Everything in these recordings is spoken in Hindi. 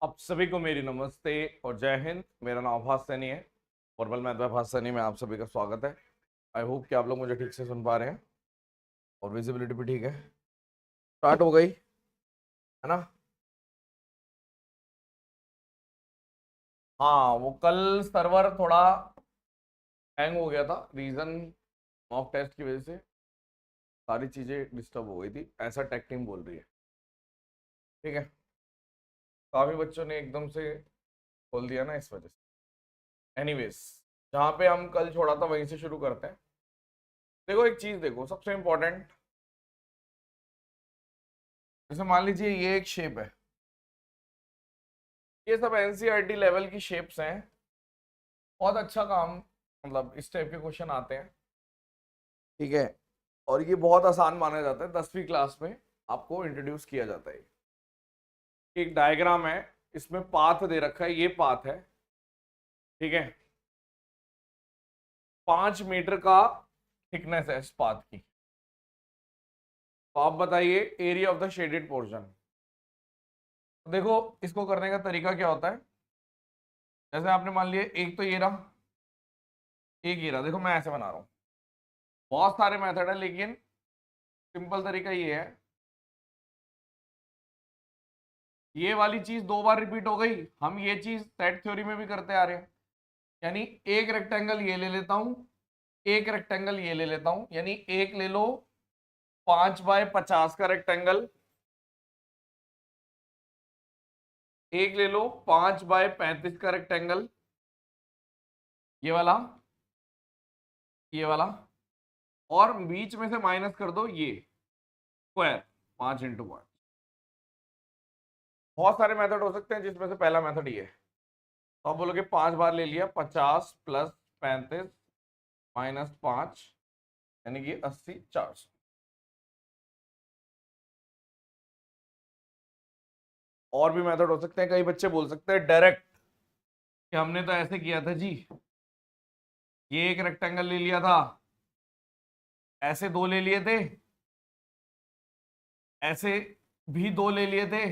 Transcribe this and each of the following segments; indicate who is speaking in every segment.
Speaker 1: आप सभी को मेरी नमस्ते और जय हिंद। मेरा नाम आभास सैनी है। फॉर्मल मैथ बाय आभास सैनी में आप सभी का स्वागत है। आई होप कि आप लोग मुझे ठीक से सुन पा रहे हैं और विजिबिलिटी भी ठीक है। स्टार्ट हो गई है ना। हाँ, वो कल सर्वर थोड़ा हैंग हो गया था। रीजन मॉक टेस्ट की वजह से सारी चीजें डिस्टर्ब हो गई थी, ऐसा टेक टीम बोल रही है। ठीक है, काफी बच्चों ने एकदम से खोल दिया ना, इस वजह से। एनीवेज, जहाँ पे हम कल छोड़ा था वहीं से शुरू करते हैं। देखो एक चीज, देखो सबसे इंपॉर्टेंट, जैसे मान लीजिए ये एक शेप है। ये सब एनसीईआरटी लेवल की शेप्स हैं। बहुत अच्छा काम, मतलब इस टाइप के क्वेश्चन आते हैं। ठीक है, और ये बहुत आसान माना जाता है। 10वीं क्लास में आपको इंट्रोड्यूस किया जाता है। एक डायग्राम है, इसमें पाथ दे रखा है, ये पाथ है। ठीक है, 5 मीटर का थिकनेस है इस पाथ की। तो आप बताइए area of the shaded portion. देखो इसको करने का तरीका क्या होता है। जैसे आपने मान लिया एक तो ये रहा, एक ये रहा। देखो मैं ऐसे बना रहा हूँ, बहुत सारे मेथड है लेकिन सिंपल तरीका ये है। ये वाली चीज 2 बार रिपीट हो गई। हम ये चीज सेट थ्योरी में भी करते आ रहे हैं। यानी एक रेक्टेंगल ये ले लेता हूं, एक रेक्टेंगल ये ले लेता हूं। यानी एक ले लो 5 बाय 50 का रेक्टेंगल, एक ले लो 5 बाय 35 का रेक्टेंगल, ये वाला, ये वाला, और बीच में से माइनस कर दो ये स्क्वायर, 5 × 5। बहुत सारे मेथड हो सकते हैं जिसमें से पहला मेथड ये है। तो आप बोलोगे 5 बार ले लिया, 50 + 35 - 5 यानी कि 80, 400। और भी मेथड हो सकते हैं। कई बच्चे बोल सकते हैं डायरेक्ट कि हमने तो ऐसे किया था जी, ये एक रेक्टेंगल ले लिया था, ऐसे 2 ले लिए थे, ऐसे भी 2 ले लिए थे,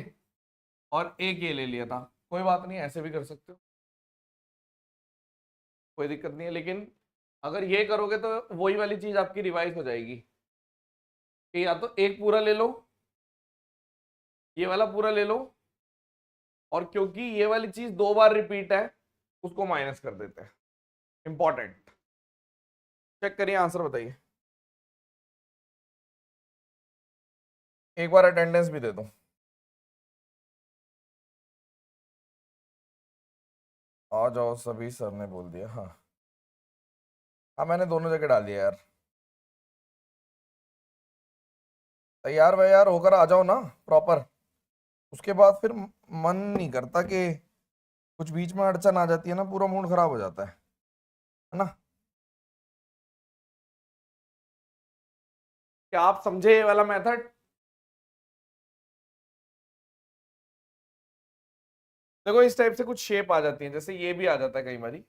Speaker 1: और एक ये ले लिया था। कोई बात नहीं, ऐसे भी कर सकते हो, कोई दिक्कत नहीं है। लेकिन अगर ये करोगे तो वही वाली चीज आपकी रिवाइज हो जाएगी कि या तो एक पूरा ले लो, ये वाला पूरा ले लो, और क्योंकि ये वाली चीज 2 बार रिपीट है उसको माइनस कर देते हैं। इंपॉर्टेंट, चेक करिए, आंसर बताइए। एक बार अटेंडेंस भी दे दो। आ जाओ सभी, सर ने बोल दिया। हाँ हाँ, मैंने दोनों जगह डाल दिया यार। तैयार वैयार होकर आ जाओ ना प्रॉपर। उसके बाद फिर मन नहीं करता कि कुछ बीच में अड़चन आ जाती है ना, पूरा मूड खराब हो जाता है ना। क्या आप समझे ये वाला मेथड? देखो इस टाइप से कुछ शेप आ जाती है, जैसे ये भी आ जाता है कई बारी।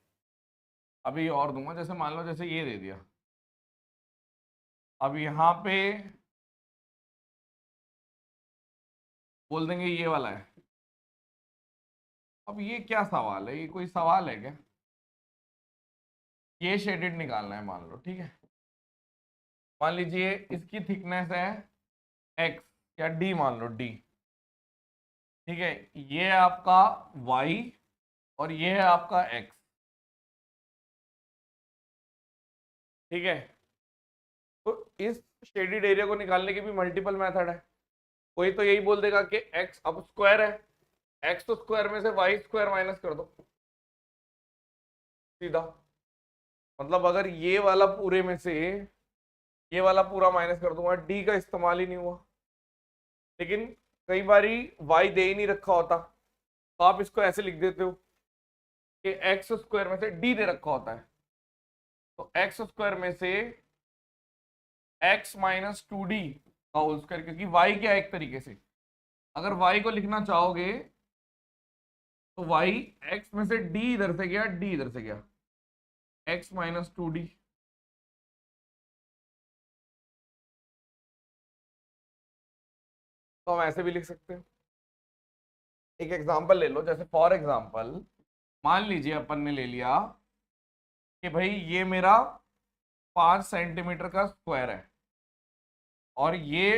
Speaker 1: अभी और दूंगा, जैसे मान लो जैसे ये दे दिया। अब यहाँ पे बोल देंगे ये वाला है। अब ये क्या सवाल है, ये कोई सवाल है क्या? ये शेडेड निकालना है मान लो, ठीक है। मान लीजिए इसकी थिकनेस है x, या d मान लो, d। ठीक है, ये है आपका y और ये है आपका x। ठीक है, तो इस शेडेड एरिया को निकालने के भी मल्टीपल मेथड है। कोई तो यही बोल देगा कि x अब स्क्वायर है, x तो स्क्वायर में से y स्क्वायर माइनस कर दो सीधा। मतलब अगर ये वाला पूरे में से ये वाला पूरा माइनस कर दूंगा, d का इस्तेमाल ही नहीं हुआ। लेकिन कई बारी y दे ही नहीं रखा होता, तो आप इसको ऐसे लिख देते हो कि एक्स स्क्वायर में से d दे रखा होता है, तो एक्स स्क्वायर में से x - 2d का होल स्क्वायर। क्योंकि y क्या है, एक तरीके से अगर y को लिखना चाहोगे तो y, x में से d इधर से गया, d इधर से गया, x - 2d। तो हम ऐसे भी लिख सकते हैं। एक एग्जांपल ले लो, जैसे फॉर एग्जांपल मान लीजिए अपन ने ले लिया कि भाई ये मेरा 5 सेंटीमीटर का स्क्वायर है और ये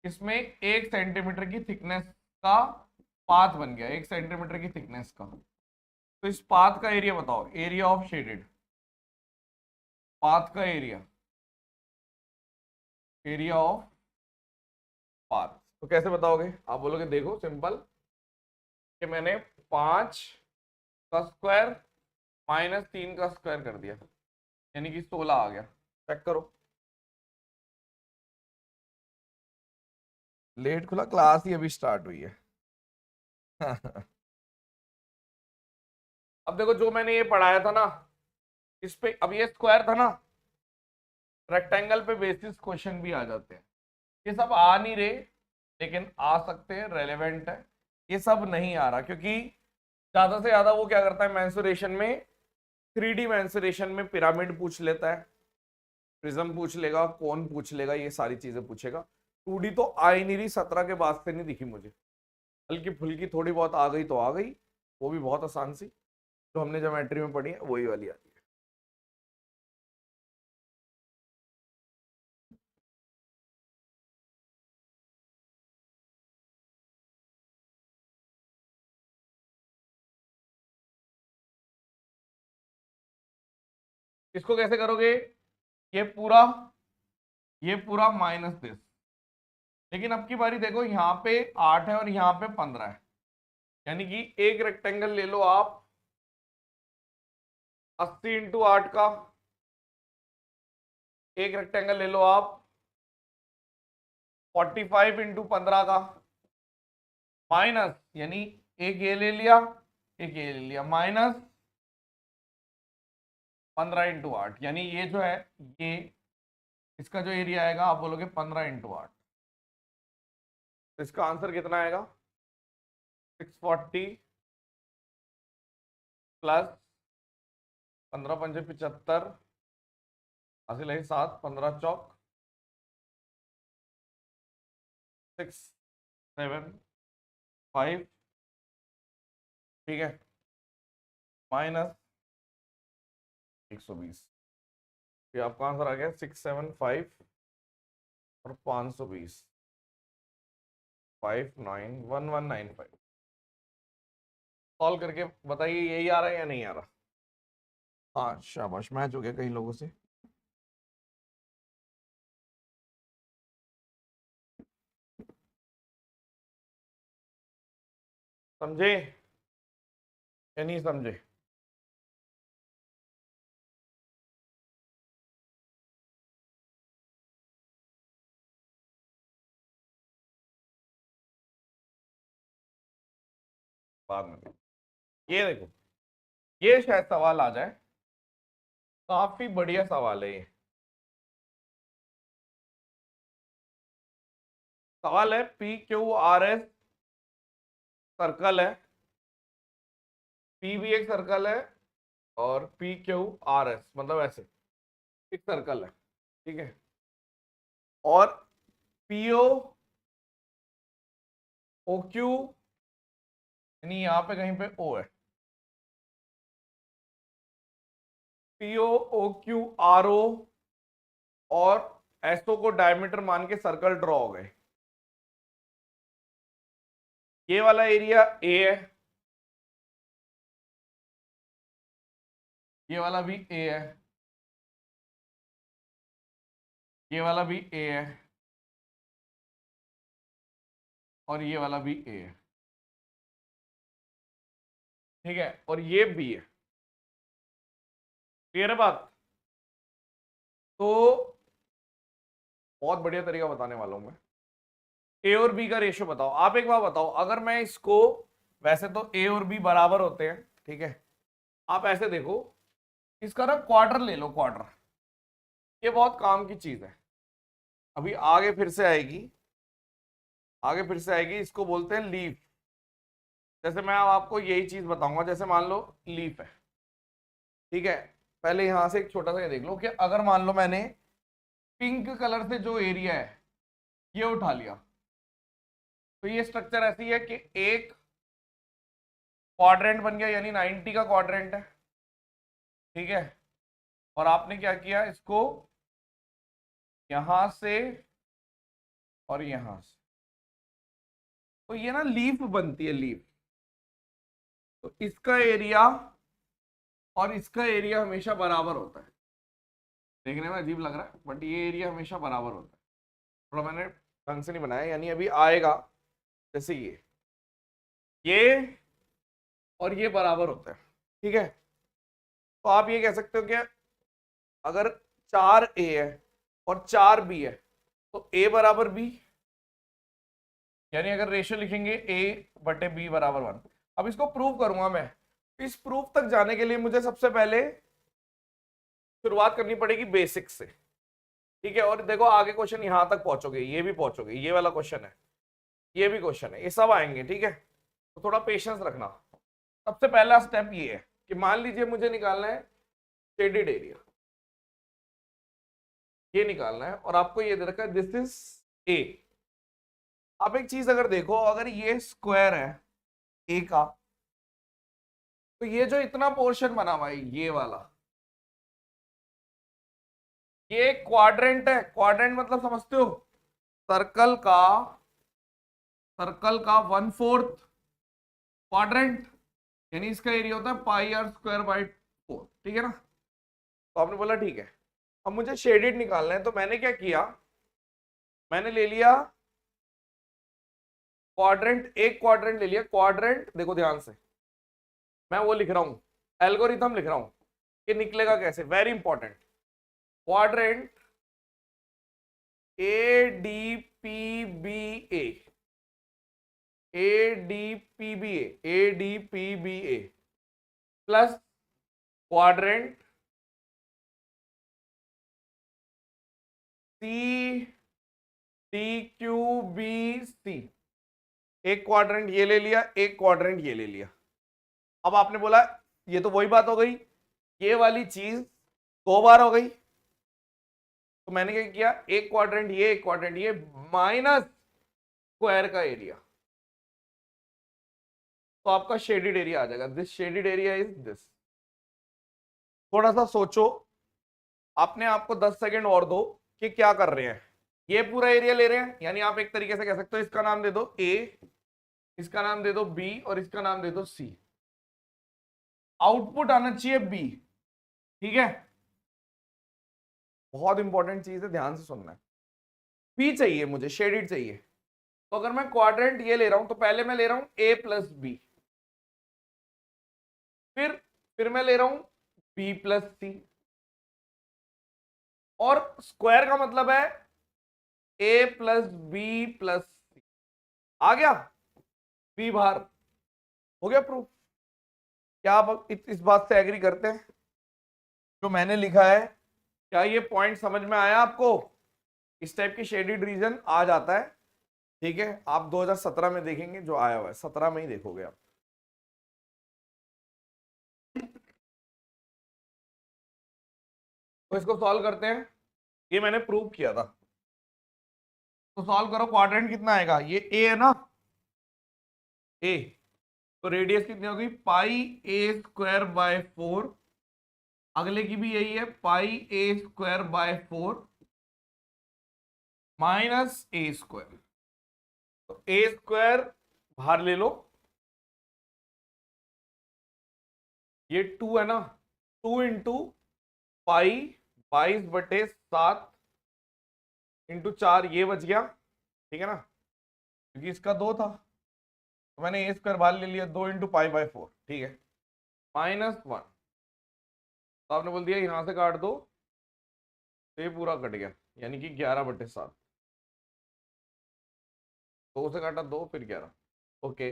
Speaker 1: इसमें 1 सेंटीमीटर की थिकनेस का पाथ बन गया, 1 सेंटीमीटर की थिकनेस का। तो इस पाथ का एरिया बताओ, एरिया ऑफ शेडेड, पाथ का एरिया, एरिया ऑफ पाथ। तो कैसे बताओगे? आप बोलोगे देखो सिंपल कि मैंने 5 का स्क्वायर -3 का स्क्वायर कर दिया, यानी कि 16 आ गया। चेक करो, लेट खुला, क्लास ही अभी स्टार्ट हुई है। अब देखो जो मैंने ये पढ़ाया था ना, इस पे अब ये स्क्वायर था ना, रेक्टेंगल पे बेसिस क्वेश्चन भी आ जाते हैं। ये सब आ नहीं रहे लेकिन आ सकते हैं, रेलेवेंट है। ये सब नहीं आ रहा क्योंकि ज्यादा से ज्यादा वो क्या करता है मेंसुरेशन में, 3D मेंसुरेशन में पिरामिड पूछ लेता है, प्रिज्म पूछ लेगा, कोन पूछ लेगा, ये सारी चीजें पूछेगा। 2D तो आ ही नहीं रही, 17 के बाद से नहीं दिखी मुझे। हल्की फुल्की थोड़ी बहुत आ गई तो आ गई, वो भी बहुत आसान सी, जो हमने ज्योमेट्री में पढ़ी है वही वाली आती है। इसको कैसे करोगे? ये पूरा, ये पूरा माइनस दिस, लेकिन अब की बारी देखो यहाँ पे 8 है और यहाँ पे 15 है, यानी कि एक रेक्टेंगल ले लो आप 80 × 8 का, एक रेक्टेंगल ले लो आप 45 × 15 का, माइनस यानी एक ये ले लिया, एक ये ले लिया, माइनस 15 × 8, यानी ये जो है ये इसका जो एरिया आएगा आप बोलोगे 15 × 8। तो इसका आंसर कितना आएगा? 640 प्लस 15 × 5 = 75, हासिल है 7, 15 चौक 6 7 5, ठीक है, माइनस 120। ये आपका आंसर आ गया 675 और 520, 591195। सॉल्व करके बताइए यही आ रहा है या नहीं आ रहा? हाँ शाबाश, मैच हो गया कई लोगों से। समझे या नहीं समझे? बाद में ये देखो, ये शायद सवाल आ जाए, काफी बढ़िया सवाल है ये। सवाल है PQRS सर्कल है, P भी एक सर्कल है और PQRS मतलब ऐसे एक सर्कल है, ठीक है, और PO OQ यानी यहाँ पे कहीं पे O है, PO OQ RO और SO को डायमीटर मान के सर्कल ड्रॉ हो गए। ये वाला एरिया A है, ये वाला भी A है, ये वाला भी A है और ये वाला भी A है, ठीक है, और ये B है। क्लियर है बात? तो बहुत बढ़िया तरीका बताने वाला हूं मैं। A और B का रेशियो बताओ। आप एक बार बताओ, अगर मैं इसको, वैसे तो A और B बराबर होते हैं, ठीक है, आप ऐसे देखो, इसका ना क्वार्टर ले लो, क्वार्टर, ये बहुत काम की चीज है, अभी आगे फिर से आएगी, आगे फिर से आएगी, इसको बोलते हैं लीफ। जैसे मैं अब आपको यही चीज बताऊंगा, जैसे मान लो लीफ है, ठीक है, पहले यहां से एक छोटा सा ये देख लो कि अगर मान लो मैंने पिंक कलर से जो एरिया है ये उठा लिया, तो ये स्ट्रक्चर ऐसी है कि एक क्वाड्रेंट बन गया, यानी 90 का क्वाड्रेंट है, ठीक है। और आपने क्या किया, इसको यहां से और यहां से, तो ये ना लीफ बनती है, लीफ। तो इसका एरिया और इसका एरिया हमेशा बराबर होता है। देखने में अजीब लग रहा है बट ये एरिया हमेशा बराबर होता है। थोड़ा मैंने ढंग से नहीं बनाया, यानी अभी आएगा जैसे ये और ये बराबर होता है, ठीक है। तो आप ये कह सकते हो कि अगर 4a है और 4b है तो a बराबर b, यानी अगर रेशियो लिखेंगे a/b बराबर 1। अब इसको प्रूव करूंगा मैं। इस प्रूफ तक जाने के लिए मुझे सबसे पहले शुरुआत करनी पड़ेगी बेसिक से, ठीक है। और देखो आगे क्वेश्चन यहां तक पहुंचोगे, ये भी पहुंचोगे, ये वाला क्वेश्चन है, ये भी क्वेश्चन है, ये सब आएंगे, ठीक है। तो थोड़ा पेशेंस रखना। सबसे पहला स्टेप ये है कि मान लीजिए मुझे निकालना है शेडेड एरिया, ये निकालना है, और आपको ये दे रखा है दिस इज ए। आप एक चीज अगर देखो, अगर ये स्क्वायर है ए का, तो ये जो इतना पोर्शन बना हुआ है ये वाला, ये क्वाड्रेंट है। क्वाड्रेंट मतलब समझते हो, सर्कल का 1/4 क्वाड्रेंट, यानी इसका एरिया होता है πr²/4, ठीक है ना। तो आपने बोला ठीक है, अब मुझे शेडेड निकालना है। तो मैंने क्या किया, मैंने ले लिया क्वाड्रेंट, एक क्वाड्रेंट ले लिया। क्वाड्रेंट देखो ध्यान से, मैं वो लिख रहा हूं, एल्गोरिथम लिख रहा हूं कि निकलेगा कैसे, very important. Quadrant ADPBA, ADPBA plus quadrant CDQBC। एक क्वाड्रेंट ये ले लिया, एक क्वाड्रेंट ये ले लिया। अब आपने बोला ये तो वही बात हो गई, ये वाली चीज 2 बार हो गई। तो मैंने क्या किया, एक क्वाड्रेंट ये, एक क्वाड्रेंट ये, माइनस स्क्वायर का एरिया, तो आपका शेडेड एरिया आ जाएगा। This shaded area is this. थोड़ा सा सोचो, आपने आपको 10 सेकेंड और दो कि क्या कर रहे हैं। ये पूरा एरिया ले रहे हैं, यानी आप एक तरीके से कह सकते हो इसका नाम दे दो ए, इसका नाम दे दो बी, और इसका नाम दे दो सी। आउटपुट आना चाहिए बी, ठीक है। बहुत इंपॉर्टेंट चीज है, ध्यान से सुनना है। बी चाहिए मुझे, शेडेड चाहिए। तो अगर मैं क्वाड्रेंट ये ले रहा हूं तो पहले मैं ले रहा हूं ए प्लस बी, फिर मैं ले रहा हूं बी प्लस सी, और स्क्वायर का मतलब है ए प्लस बी प्लस सी। आ गया बी बाहर, हो गया प्रूफ। क्या आप इस बात से एग्री करते हैं जो मैंने लिखा है? क्या ये पॉइंट समझ में आया आपको? इस टाइप की शेडेड रीजन आ जाता है, ठीक है। आप 2017 में देखेंगे जो आया हुआ है, 17 में ही देखोगे आप। तो इसको सॉल्व करते हैं, ये मैंने प्रूव किया था। तो सॉल्व करो, क्वाड्रेंट कितना आएगा, ये ए है ना, ए, तो रेडियस कितनी होगी πa²/4। अगले की भी यही है πa²/4 माइनस a²। तो a² बाहर ले लो, ये 2 है ना, 2 इंटू पाई 22/7 इंटू 4, ये बच गया, ठीक है ना, क्योंकि इसका 2 था तो मैंने a² बाहर ले लिया, 2 इंटू π/4, ठीक है, -1। तो आपने बोल दिया यहां से काट दो, तो ये पूरा कट गया, यानी कि 11/7। 2 से काटा 2, फिर 11, ओके।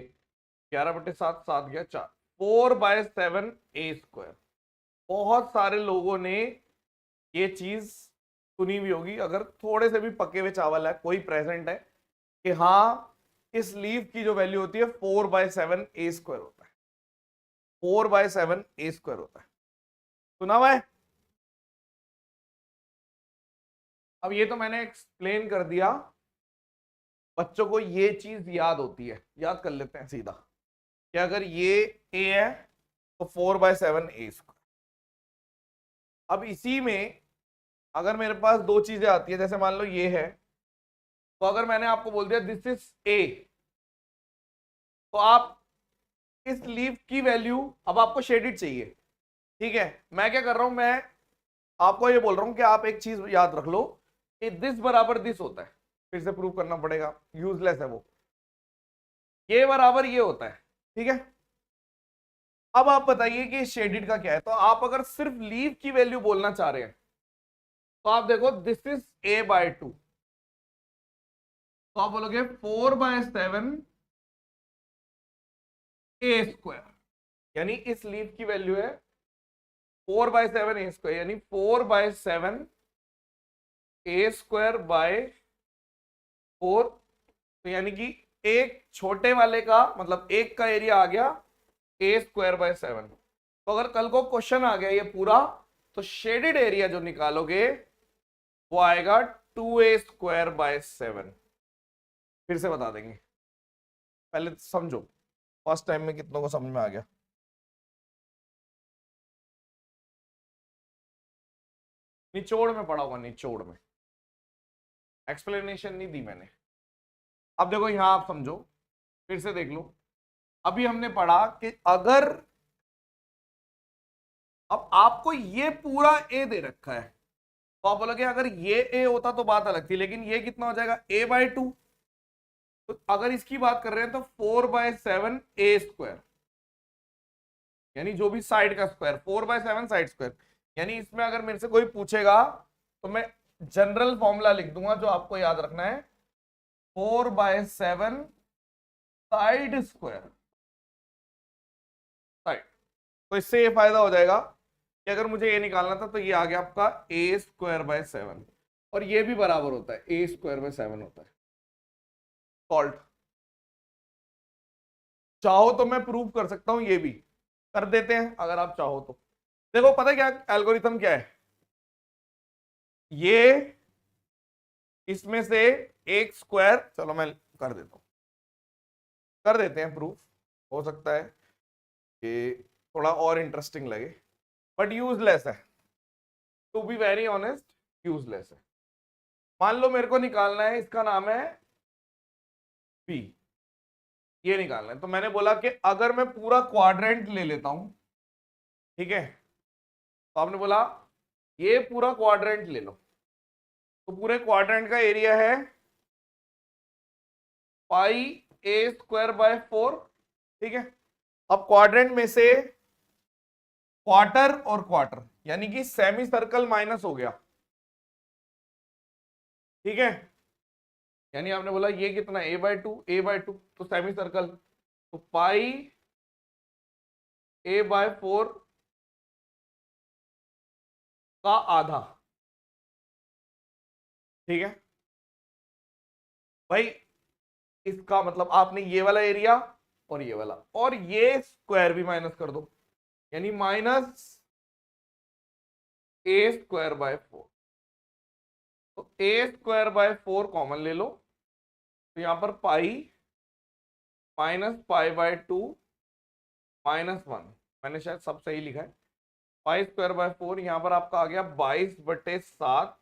Speaker 1: 11/7, 7 गया 4, 4/7 a²। बहुत सारे लोगों ने ये चीज सुनी हुई होगी, अगर थोड़े से भी पके हुए चावल है, कोई प्रेजेंट है, कि हाँ इस लीफ की जो वैल्यू होती है 4/7 a² होता है, 4/7 a² होता है। सुना हुआ है? अब ये तो मैंने एक्सप्लेन कर दिया बच्चों को ये चीज याद होती है, याद कर लेते हैं सीधा कि अगर ये a है तो 4/7 a स्क्वायर। अब इसी में अगर मेरे पास दो चीजें आती है, जैसे मान लो ये है, तो अगर मैंने आपको बोल दिया दिस इज a, तो आप इस लीफ की वैल्यू, अब आपको शेडेड चाहिए, ठीक है, मैं क्या कर रहा हूं, मैं आपको ये बोल रहा हूं कि आप एक चीज याद रख लो कि दिस बराबर दिस होता है, फिर से प्रूव करना पड़ेगा, यूजलेस है वो, ये बराबर ये होता है, ठीक है। अब आप बताइए कि शेडेड का क्या है, तो आप अगर सिर्फ लीफ की वैल्यू बोलना चाह रहे हैं तो आप देखो दिस इज a/2, तो आप बोलोगे 4/7 a स्क्वायर, यानी इस लीफ की वैल्यू है 4/7 a स्क्वायर, यानी 4/7 a स्क्वायर बाय 4, तो यानी कि एक छोटे वाले का मतलब एक का एरिया आ गया a²/7। तो अगर कल को क्वेश्चन आ गया ये पूरा, तो शेडेड एरिया जो निकालोगे वो आएगा 2a²/7। फिर से बता देंगे, पहले समझो फर्स्ट टाइम में कितनों को समझ में आ गया। निचोड़ में पढ़ा होगा, निचोड़ में, एक्सप्लेनेशन नहीं दी मैंने। अब देखो यहां आप समझो, फिर से देख लो, अभी हमने पढ़ा कि अगर अब आपको ये पूरा ए दे रखा है, तो आप बोलोगे अगर ये ए होता तो बात अलग थी, लेकिन ये कितना हो जाएगा a/2, तो अगर इसकी बात कर रहे हैं तो 4/7 a स्क्वायर, यानी जो भी साइड का स्क्वायर, 4/7 साइड स्क्वायर, यानी इसमें अगर मेरे से कोई पूछेगा तो मैं जनरल फॉर्मूला लिख दूंगा जो आपको याद रखना है, 4/7 साइड स्क्वायर, साइड। तो इससे ये फायदा हो जाएगा कि अगर मुझे ये निकालना था तो ये आ गया आपका a²/7, और ये भी बराबर होता है a²/7 होता है। सॉल्ट चाहो तो मैं प्रूव कर सकता हूं, ये भी कर देते हैं अगर आप चाहो तो। देखो पता है क्या एल्गोरिथम क्या है, ये इसमें से एक स्क्वायर, चलो मैं कर देता हूं, कर देते हैं प्रूफ, हो सकता है कि थोड़ा और इंटरेस्टिंग लगे, बट यूजलेस है, to be very honest useless है। मान लो मेरे को निकालना है, इसका नाम है बी, ये निकालना है, तो मैंने बोला कि अगर मैं पूरा क्वाड्रेंट ले लेता हूं, ठीक है, तो आपने बोला ये पूरा क्वाड्रेंट ले लो, तो पूरे क्वाड्रेंट का एरिया है πa²/4, ठीक है। अब क्वाड्रेंट में से क्वार्टर और क्वार्टर, यानी कि सेमी सर्कल माइनस हो गया, ठीक है, यानी आपने बोला ये कितना a/2 तो सेमी सर्कल, तो πa/4 का आधा, ठीक है भाई। इसका मतलब आपने ये वाला एरिया और ये वाला और ये स्क्वायर भी माइनस कर दो, यानी -a²/4, तो a²/4 कॉमन ले लो, तो यहां पर पाई -π/2 -1, मैंने शायद सब सही लिखा है, π²/4 यहां पर आपका आ गया 22/7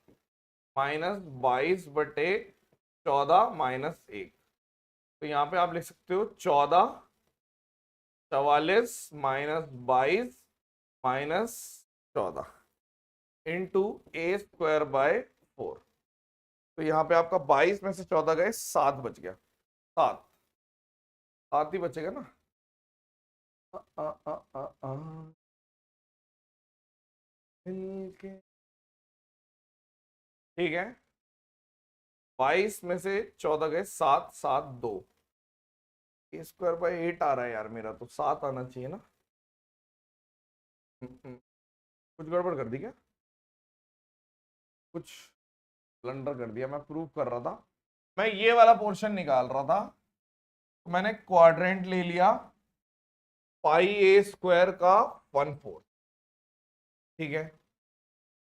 Speaker 1: -22/14 -1, तो यहां पे आप लिख सकते हो 14 44 -22 -14 इंटू a²/4, तो यहाँ पे आपका 22 में से 14 गए, 7 बच गया, 7 7 ही बचेगा ना। ठीक है, 22 में से 14 गए, 7 7 2, a²/8 आ रहा है यार मेरा, तो 7 आना चाहिए ना। कुछ गड़बड़ कर दी क्या, कुछ ब्लंडर कर दिया, मैं प्रूव कर रहा था, मैं ये वाला पोर्शन निकाल रहा था, तो मैंने क्वाड्रेंट ले लिया πa² का 1/4, ठीक है,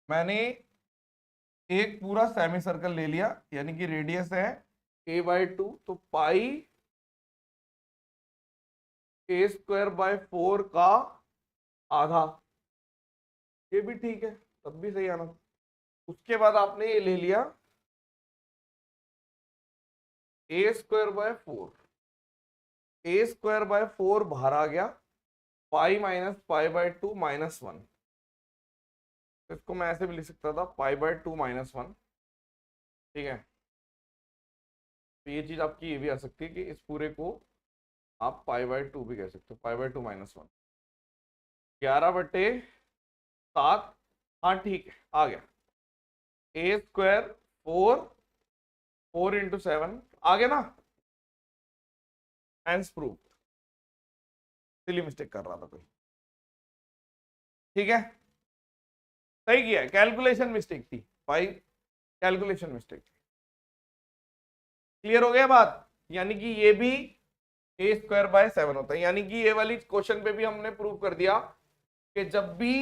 Speaker 1: मैंने एक पूरा सेमी सर्कल ले लिया, यानी कि रेडियस है a/2, तो पाई a²/4 का आधा, ये भी ठीक है, तब भी सही आना। उसके बाद आपने ये ले लिया a²/4, a²/4 बाहर आ गया, पाई माइनस पाई/2 -1, इसको मैं ऐसे भी लिख सकता था पाई/2 -1, ठीक है। तो ये चीज आपकी ये भी आ सकती है कि इस पूरे को आप पाई/2 भी कह सकते हो, पाई/2 -1, 11/7, हाँ ठीक है, आ गया a², 4 × 7 आ गया ना, हैंस प्रूफ। सिली मिस्टेक कर रहा था कोई, ठीक है, सही किया है, कैलकुलेशन मिस्टेक थी भाई, कैलकुलेशन मिस्टेक थी। क्लियर हो गया बात, यानी कि ये भी a²/7 होता है, यानी कि ये वाली क्वेश्चन पे भी हमने प्रूव कर दिया कि जब भी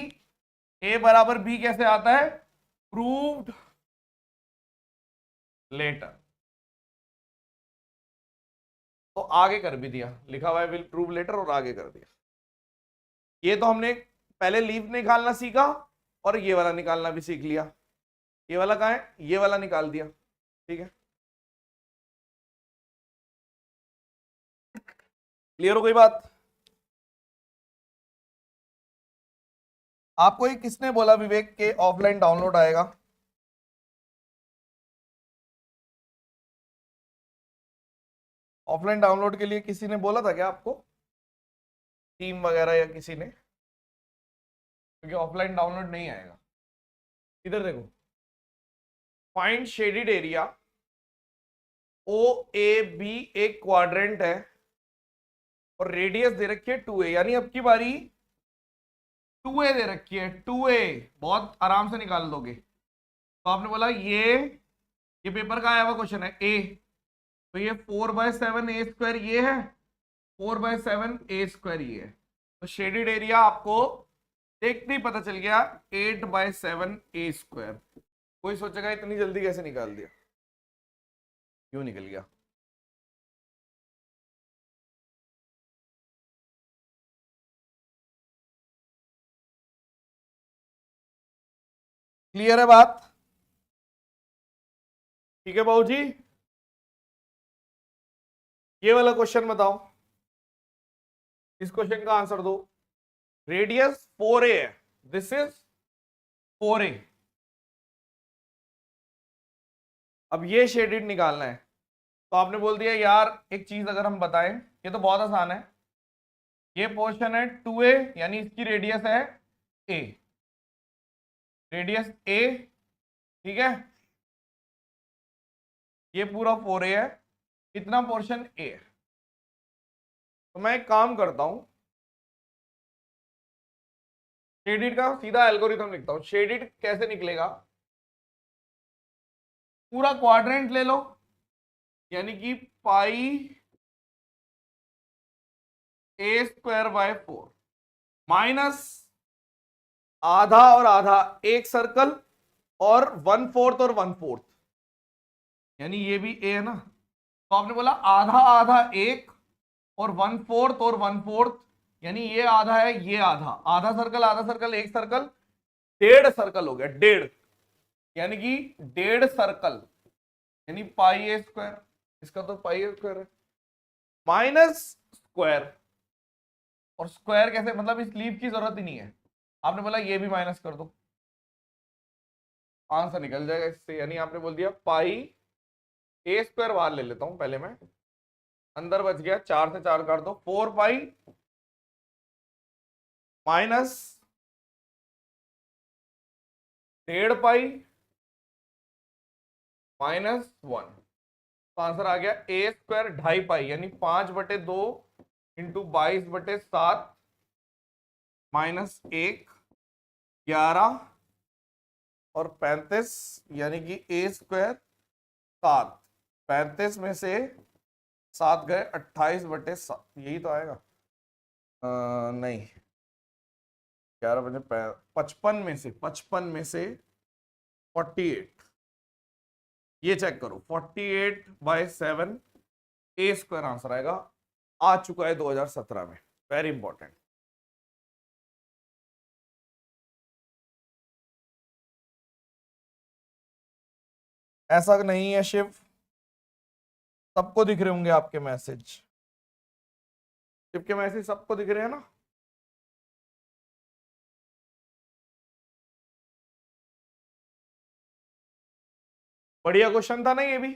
Speaker 1: a बराबर b कैसे आता है, प्रूव्ड लेटर। तो आगे कर भी दिया, लिखा हुआ है विल प्रूव लेटर, और आगे कर दिया। ये तो हमने पहले लीव निकालना सीखा और ये वाला निकालना भी सीख लिया। ये वाला कहाँ है, ये वाला निकाल दिया, ठीक है। क्लियर हो गई बात? आपको ये किसने बोला विवेक के ऑफलाइन डाउनलोड आएगा? ऑफलाइन डाउनलोड के लिए किसी ने बोला था क्या आपको, टीम वगैरह या किसी ने? क्योंकि ऑफलाइन डाउनलोड नहीं आएगा। इधर देखो, find shaded area O A B, एक क्वाड्रेंट है और रेडियस दे रखी है 2a, यानी अब की बारी 2a दे रखी है, 2a बहुत आराम से निकाल दोगे। तो आपने बोला ये पेपर का आया हुआ क्वेश्चन है a, तो ये 4/7 a² ये है, 4/7 a² ये है। तो शेडेड एरिया आपको देखते ही पता चल गया 8/7 a²। कोई सोचेगा इतनी जल्दी कैसे निकाल दिया, क्यों निकल गया? क्लियर है बात? ठीक है बाबू जी, ये वाला क्वेश्चन बताओ, इस क्वेश्चन का आंसर दो। रेडियस 4a है, दिस इज 4a। अब ये शेडेड निकालना है, तो आपने बोल दिया यार एक चीज अगर हम बताएं, ये तो बहुत आसान है। ये पोर्शन है 2a, यानी इसकी रेडियस है a, रेडियस a, ठीक है। ये पूरा 4a है, इतना पोर्शन a है। तो मैं एक काम करता हूं, शेडेड का सीधा एल्गोरिथम लिखता हूं। शेडेड कैसे निकलेगा, पूरा क्वाड्रेंट ले लो, यानी कि पाई a²/4 माइनस आधा और आधा, एक सर्कल और 1/4 और 1/4, यानी ये भी a है ना। तो आपने बोला आधा आधा एक और 1/4 और 1/4, यानी ये आधा है ये आधा, आधा सर्कल एक सर्कल, 1.5 सर्कल हो गया, 1.5, यानी कि 1.5 सर्कल, यानी πa²। इसका तो πa² है, माइनस स्क्वायर। और स्क्वायर कैसे, मतलब इस लीव की जरूरत ही नहीं है, आपने बोला ये भी माइनस कर दो, आंसर निकल जाएगा इससे। यानी आपने बोल दिया पाई a² बाहर ले लेता हूं पहले मैं, अंदर बच गया 4 से 4 काट दो, 4 पाई माइनस 1.5 पाई -1, तो आंसर आ गया a² 2.5 पाई, यानी 5/2 इंटू 22/7 -1, 11 और 35, यानी कि a², 7, 35 में से 7 गए, 28/7, यही तो आएगा। नहीं, 11 बजे 55 में से 48, ये चेक करो 48/7 ए स्क्वायर आंसर आएगा, आ चुका है 2017 में। Very important. ऐसा नहीं है शिव, सबको दिख रहे होंगे आपके मैसेज, शिव के मैसेज सबको दिख रहे हैं ना? बढ़िया क्वेश्चन था ना ये भी।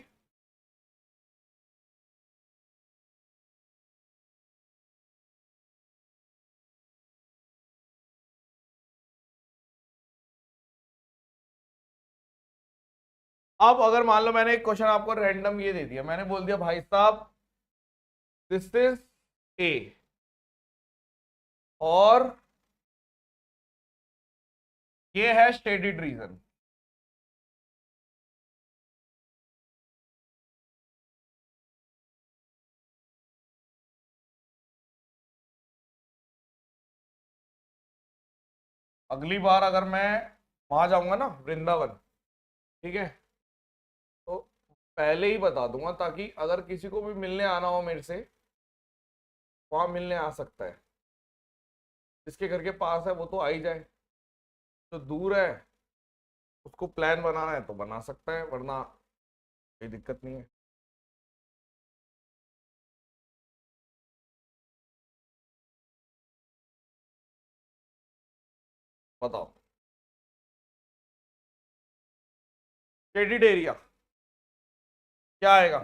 Speaker 1: अब अगर मान लो मैंने एक क्वेश्चन आपको रैंडम ये दे दिया, मैंने बोल दिया भाई साहब दिस इज ए और ये है स्टेटेड रीजन, अगली बार अगर मैं वहां जाऊंगा ना वृंदावन, ठीक है, तो पहले ही बता दूंगा ताकि अगर किसी को भी मिलने आना हो मेरे से, वहां मिलने आ सकता है। जिसके घर के पास है वो तो आ ही जाए, जो दूर है उसको प्लान बनाना है तो बना सकता है, वरना कोई दिक्कत नहीं है। बताओ शेडिड एरिया क्या आएगा?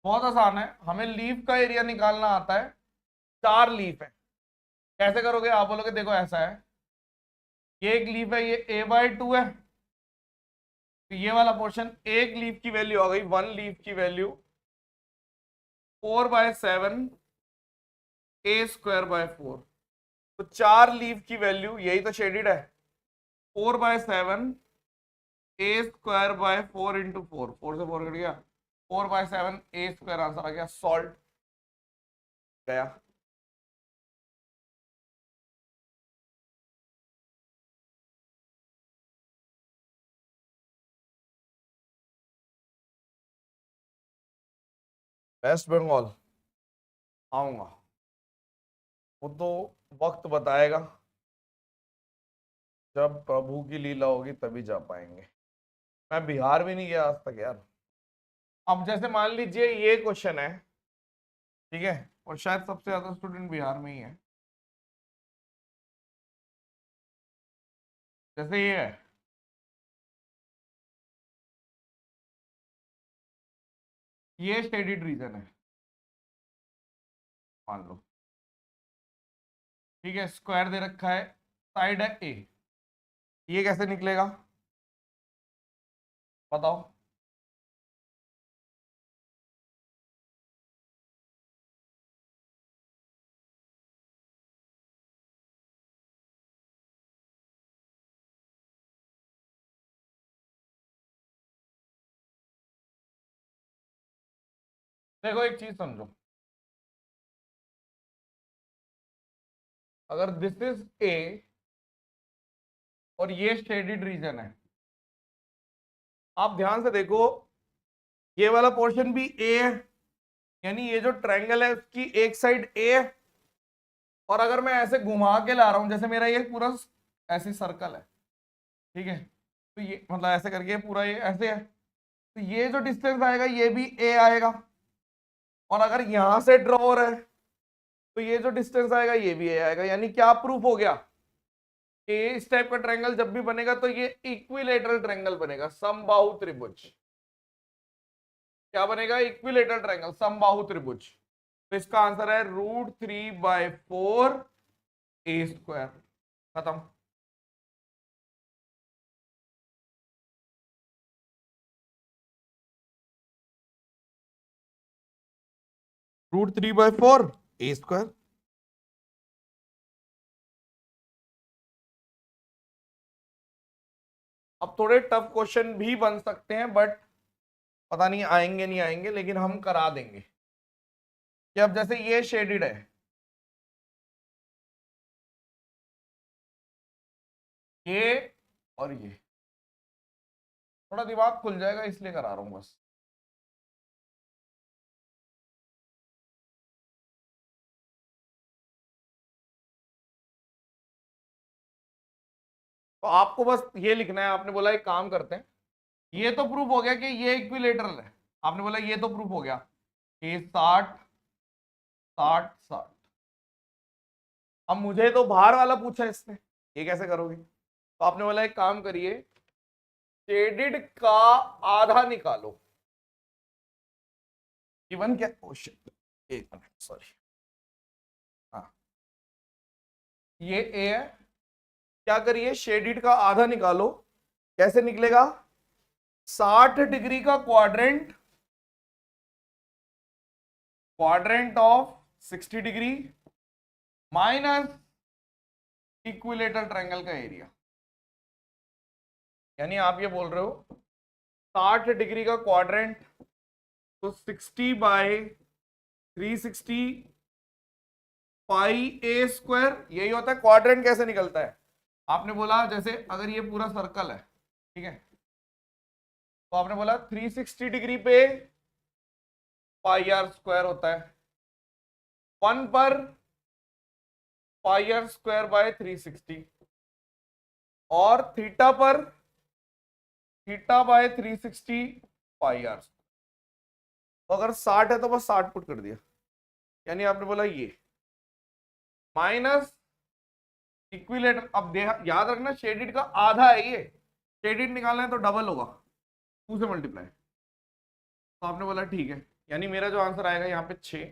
Speaker 1: बहुत आसान है, हमें लीफ का एरिया निकालना आता है। 4 लीफ है, कैसे करोगे? आप बोलोगे देखो ऐसा है, ये एक लीफ है, ये a/2 है, तो ये वाला पोर्शन एक लीफ की वैल्यू आ गई, 1 लीफ की वैल्यू 4/7 a²/4। तो 4 लीफ की वैल्यू, यही तो शेडिड है, 4/7 a²/4 इंटू 4, 4 से 4 कट गया, 4/7 a² आंसर आ गया, सॉल्ट गया। वेस्ट बंगाल आऊंगा, वो तो वक्त बताएगा, जब प्रभु की लीला होगी तभी जा पाएंगे। मैं बिहार भी नहीं गया आज तक यार। अब जैसे मान लीजिए ये क्वेश्चन है, ठीक है, और शायद सबसे ज्यादा स्टूडेंट बिहार में ही है, जैसे ये है, ये स्टेडिड रीजन है मान लो, ठीक है, स्क्वायर दे रखा है, साइड है ए, ये कैसे निकलेगा बताओ? देखो एक चीज समझो, अगर दिस इज ए और ये शेडिड रीजन है, आप ध्यान से देखो, ये वाला पोर्शन भी ए है, यानी ये जो ट्रायंगल है उसकी एक साइड ए है, और अगर मैं ऐसे घुमा के ला रहा हूं, जैसे मेरा ये पूरा ऐसे सर्कल है, ठीक है, तो ये मतलब ऐसे करके पूरा ये ऐसे है, तो ये जो डिस्टेंस आएगा ये भी ए आएगा, और अगर यहां से ड्रॉ हो रहा है तो ये जो डिस्टेंस आएगा ये भी ए आएगा। यानी क्या प्रूफ हो गया कि इस टाइप का ट्रायंगल जब भी बनेगा तो ये इक्विलेटरल ट्रायंगल बनेगा, समबाहु त्रिभुज। क्या बनेगा? इक्विलेटरल ट्रायंगल, समबाहु त्रिभुज। तो इसका आंसर है √3/4 a²। खत्म। √3/4 a²। अब थोड़े टफ क्वेश्चन भी बन सकते हैं, बट पता नहीं आएंगे नहीं आएंगे, लेकिन हम करा देंगे कि अब जैसे ये शेडेड है, ये और ये, थोड़ा दिमाग खुल जाएगा इसलिए करा रहा हूं बस। तो आपको बस ये लिखना है, आपने बोला एक काम करते हैं, ये तो प्रूफ हो गया कि ये इक्विलेटरल है, आपने बोला ये तो प्रूफ हो गया कि 60 60 60। अब मुझे तो बाहर वाला पूछा इसने, ये कैसे करोगे? तो आपने बोला एक काम करिए, शेडेड का आधा निकालो। इवन क्या क्वेश्चन, एक मिनट सॉरी, हाँ ये ए है, क्या करिए शेडेड का आधा निकालो। कैसे निकलेगा? 60 डिग्री का quadrant, quadrant of 60 degree minus equilateral triangle का एरिया। यानी आप ये बोल रहे हो 60 डिग्री का क्वाड्रेंट, तो 60 बाय 360 पाई ए स्क्वायर, यही होता है। क्वाड्रेंट कैसे निकलता है? आपने बोला जैसे अगर ये पूरा सर्कल है, ठीक है, तो आपने बोला 360 डिग्री पे पाई आर स्क्वायर होता है, 1 पर पाई आर स्क्वायर बाय 360, और थीटा पर थीटा बाय 360 पाई आर। तो अगर 60 है तो बस 60 पुट कर दिया, यानी आपने बोला ये माइनस इक्विलेटर। अब याद रखना शेडेड का आधा है, ये शेडेड निकालना है तो डबल होगा, 2 से मल्टीप्लाई। तो आपने बोला ठीक है, यानी मेरा जो आंसर आएगा यहाँ पे 6,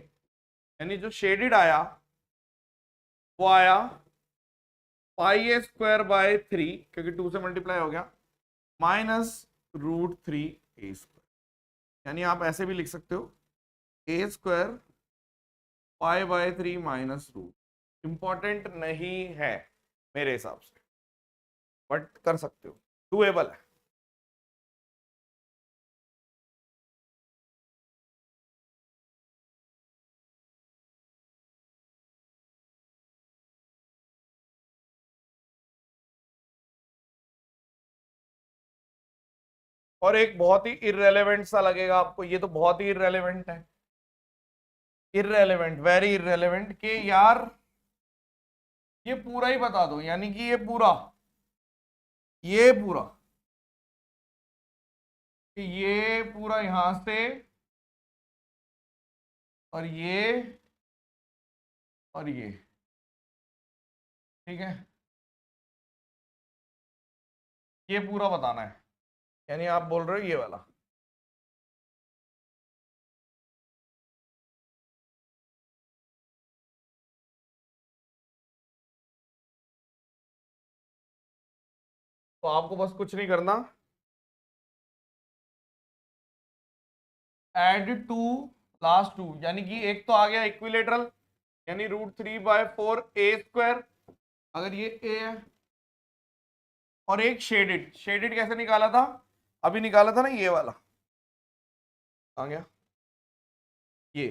Speaker 1: यानी जो शेडेड आया वो आया पाई ए स्क्वायर बाय 3, क्योंकि 2 से मल्टीप्लाई हो गया, माइनस √3 ए स्क्वायर। यानी आप ऐसे भी लिख सकते हो a square pi by 3 minus root. Important नहीं है मेरे हिसाब से, बट कर सकते हो, डुएबल है। और एक बहुत ही इररेलेवेंट सा लगेगा आपको, ये तो बहुत ही इररेलेवेंट है, इररेलेवेंट, वेरी इररेलेवेंट, कि यार ये पूरा ही बता दो, यानी कि ये पूरा कि ये पूरा यहां से और ये, ठीक है, ये पूरा बताना है। यानी आप बोल रहे हो ये वाला, तो आपको बस कुछ नहीं करना, एड टू लास्ट टू, यानी कि एक तो आ गया इक्विलेटरल, यानी √3/4 ए स्क्वायर, अगर ये ए है, और एक शेडेड। शेडेड कैसे निकाला था? अभी निकाला था ना, ये वाला आ गया ये।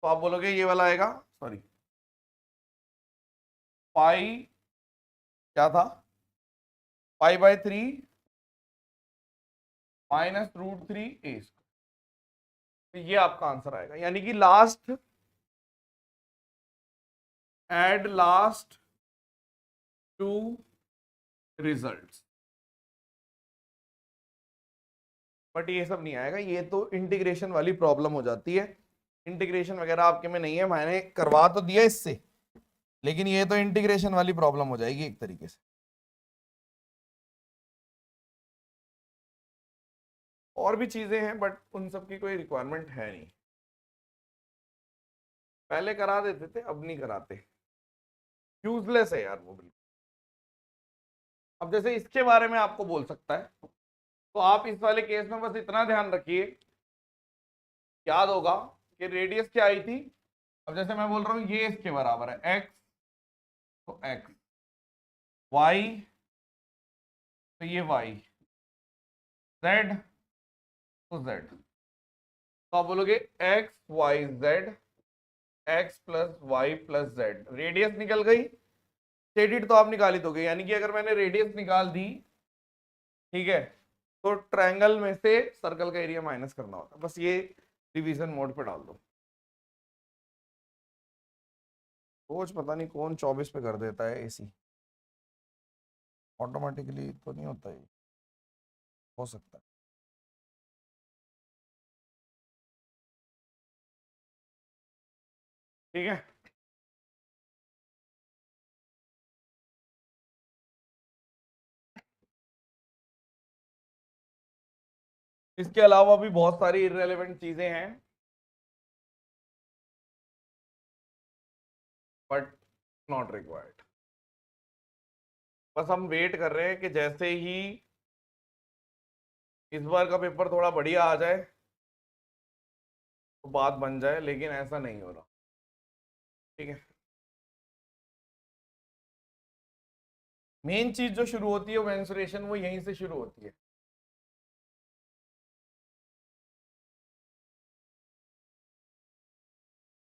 Speaker 1: तो आप बोलोगे ये वाला आएगा, सॉरी पाई क्या था, पाई/3 माइनस √3 ए स्क्वायर। तो ये आपका आंसर आएगा, यानी कि last, add last two results. But ये सब नहीं आएगा, ये तो इंटीग्रेशन वाली प्रॉब्लम हो जाती है। इंटीग्रेशन वगैरह आपके में नहीं है, मैंने करवा तो दिया इससे, लेकिन ये तो इंटीग्रेशन वाली प्रॉब्लम हो जाएगी एक तरीके से। और भी चीजें हैं, बट उन सब की कोई रिक्वायरमेंट है नहीं, पहले करा देते थे, अब नहीं कराते, यूजलेस है यार वो बिल्कुल। अब जैसे इसके बारे में आपको बोल सकता है, तो आप इस वाले केस में बस इतना ध्यान रखिए, याद होगा कि रेडियस क्या आई थी। अब जैसे मैं बोल रहा हूं ये इसके बराबर है x, तो x, y, तो तो ये y, z तो z, तो आप बोलोगे x y z, x plus Y plus Z, radius निकल गई, शेडिड तो आप निकाल ही दोगे, यानी कि अगर मैंने रेडियस निकाल दी, ठीक है, तो ट्रायंगल में से सर्कल का एरिया माइनस करना होता है, बस ये डिवीजन मोड पे डाल दो। रोज पता नहीं कौन 24 पे कर देता है एसी, ऑटोमेटिकली तो नहीं होता है, हो सकता है। ठीक है, इसके अलावा भी बहुत सारी इररेलेवेंट चीजें हैं, बट नॉट रिक्वायर्ड। बस हम वेट कर रहे हैं कि जैसे ही इस बार का पेपर थोड़ा बढ़िया आ जाए तो बात बन जाए, लेकिन ऐसा नहीं हो रहा। ठीक है, मेन चीज जो शुरू होती है मेंसुरेशन, वो यहीं से शुरू होती है।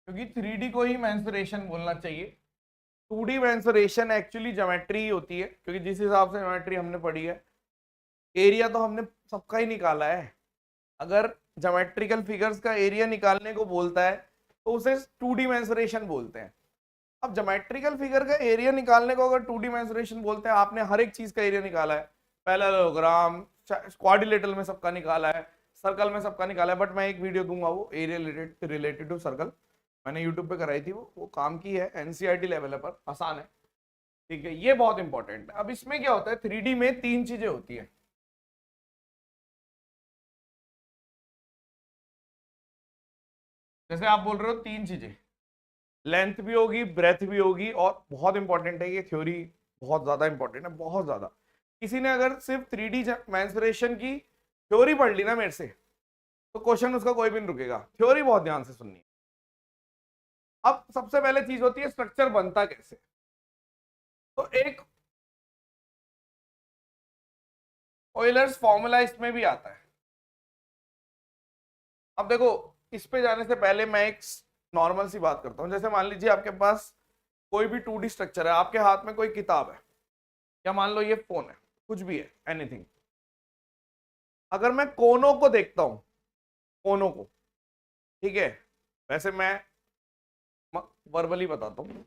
Speaker 1: क्योंकि 3D को ही मेंसुरेशन बोलना चाहिए, 2D मेंसुरेशन एक्चुअली ज्योमेट्री ही होती है, क्योंकि जिस हिसाब से ज्योमेट्री हमने पढ़ी है, एरिया तो हमने सबका ही निकाला है। अगर ज्योमेट्रिकल फिगर्स का एरिया निकालने को बोलता है तो उसे 2D मेंसुरेशन बोलते हैं। अब ज्योमेट्रिकल फिगर का एरिया निकालने को अगर 2D मेंसुरेशन बोलते हैं, आपने हर एक चीज का एरिया निकाला है, पैरेललोग्राम, क्वाड्रिलेटरल में सबका निकाला है, सर्कल में सबका निकाला है, बट मैं एक वीडियो दूंगा वो एरिया रिलेटेड टू सर्कल, मैंने यूट्यूब पे कराई थी, वो काम की है, एनसीईआरटी लेवल है, पर आसान है। ठीक है, ये बहुत इंपॉर्टेंट है। अब इसमें क्या होता है, 3D में 3 चीजें होती है। जैसे आप बोल रहे हो 3 चीजें, लेंथ भी होगी, ब्रेथ भी होगी, और बहुत इंपॉर्टेंट है ये थ्योरी, बहुत ज्यादा इंपॉर्टेंट है, बहुत ज्यादा। किसी ने अगर सिर्फ 3D मेंसुरेशन की थ्योरी पढ़ ली ना मेरे से, तो क्वेश्चन उसका कोई भी नहीं रुकेगा। थ्योरी बहुत ध्यान से सुननी है। अब सबसे पहले चीज होती है स्ट्रक्चर बनता कैसे। तो एक ऑयलर्स फॉर्मूला इसमें भी आता है। अब देखो, इस पे जाने से पहले मैं एक नॉर्मल सी बात करता हूं। जैसे मान लीजिए आपके पास कोई भी 2D स्ट्रक्चर है, आपके हाथ में कोई किताब है, या मान लो ये फोन है, कुछ भी है, एनीथिंग। अगर मैं कोनों को देखता हूं, कोनों को, ठीक है, वैसे मैं वर्बली बताता हूं,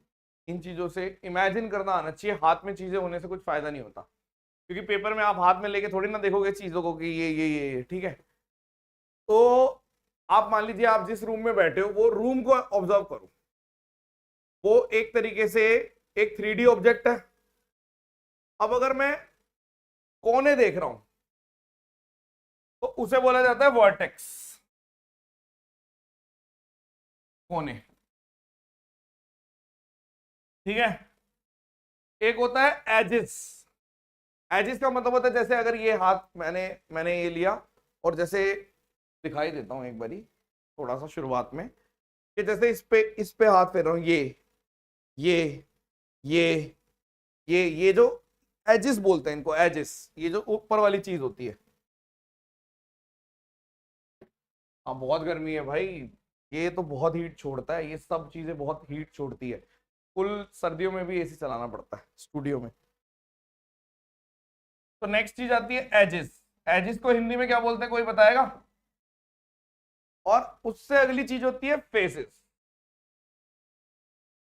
Speaker 1: इन चीजों से इमेजिन करना आना चाहिए, हाथ में चीजें होने से कुछ फायदा नहीं होता, क्योंकि पेपर में आप हाथ में लेके थोड़ी ना देखोगे चीजों को कि ये ठीक है। तो आप मान लीजिए आप जिस रूम में बैठे हो, वो रूम को ऑब्जर्व करो, वो एक तरीके से एक 3D ऑब्जेक्ट है। अब अगर मैं कोने देख रहा हूं, तो उसे बोला जाता है वर्टेक्स, कोने। ठीक है, एक होता है एजिस। एजिस का मतलब होता है, जैसे अगर ये हाथ मैंने ये लिया, और जैसे दिखाई देता हूं एक बारी थोड़ा सा शुरुआत में, कि जैसे इस पे हाथ फेर रहा हूं, ये ये ये जो एजिस बोलते हैं इनको, एजिस, ये जो ऊपर वाली चीज होती है। हाँ, बहुत गर्मी है भाई, ये तो बहुत हीट छोड़ता है, ये सब चीजें बहुत हीट छोड़ती है। फुल सर्दियों में भी एसी चलाना पड़ता है स्टूडियो में। तो नेक्स्ट चीज आती है एजिस। एजिस को हिंदी में क्या बोलते हैं, कोई बताएगा। और उससे अगली चीज होती है फेसेस।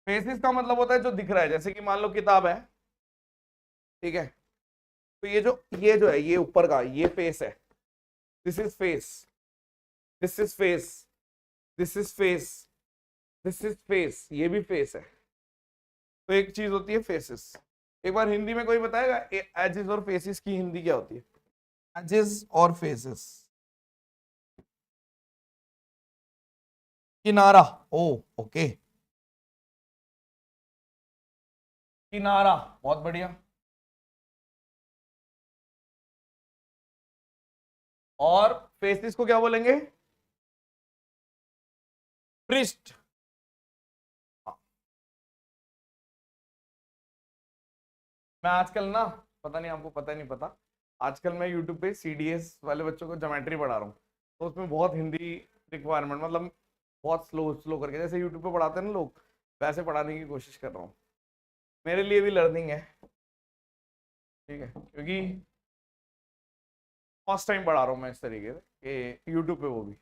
Speaker 1: फेसेस का मतलब होता है जो दिख रहा है, जैसे कि मान लो किताब है, ठीक है, तो ये जो है, ये ऊपर का ये फेस है, this is face, this is face, this is face, this is face, ये भी फेस है। तो एक चीज होती है फेसेस। एक बार हिंदी में कोई बताएगा एजेस और फेसेस की हिंदी क्या होती है। एजेस और फेसेस, किनारा, ओ ओके, किनारा, बहुत बढ़िया। और फेसेस को क्या बोलेंगे, पृष्ठ। मैं आजकल ना, पता नहीं आपको पता नहीं पता, आजकल मैं यूट्यूब पे CDS वाले बच्चों को ज्योमेट्री पढ़ा रहा हूँ, तो उसमें बहुत हिंदी रिक्वायरमेंट, मतलब बहुत स्लो स्लो करके, जैसे यूट्यूब पे पढ़ाते हैं ना लोग, वैसे पढ़ाने की कोशिश कर रहा हूँ। मेरे लिए भी लर्निंग है, ठीक है, क्योंकि फर्स्ट टाइम पढ़ा रहा हूँ मैं इस तरीके से कि यूट्यूब पे वो भी।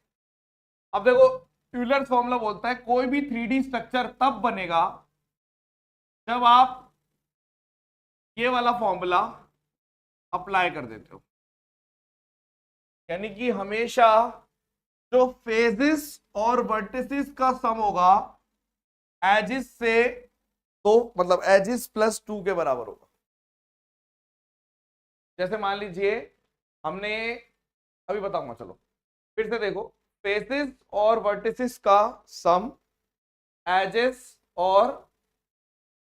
Speaker 1: अब देखो, यूलर्स फॉर्मूला बोलता है कोई भी 3D स्ट्रक्चर तब बनेगा जब आप ये वाला फॉर्मूला अप्लाई कर देते हो। यानी कि हमेशा जो फेजेस और वर्टिसेस का सम होगा एजिस से, तो मतलब एजिस +2 के बराबर होगा। जैसे मान लीजिए हमने, अभी बताऊंगा, चलो फिर से देखो, फेसेस और वर्टिसेस का सम एजेस और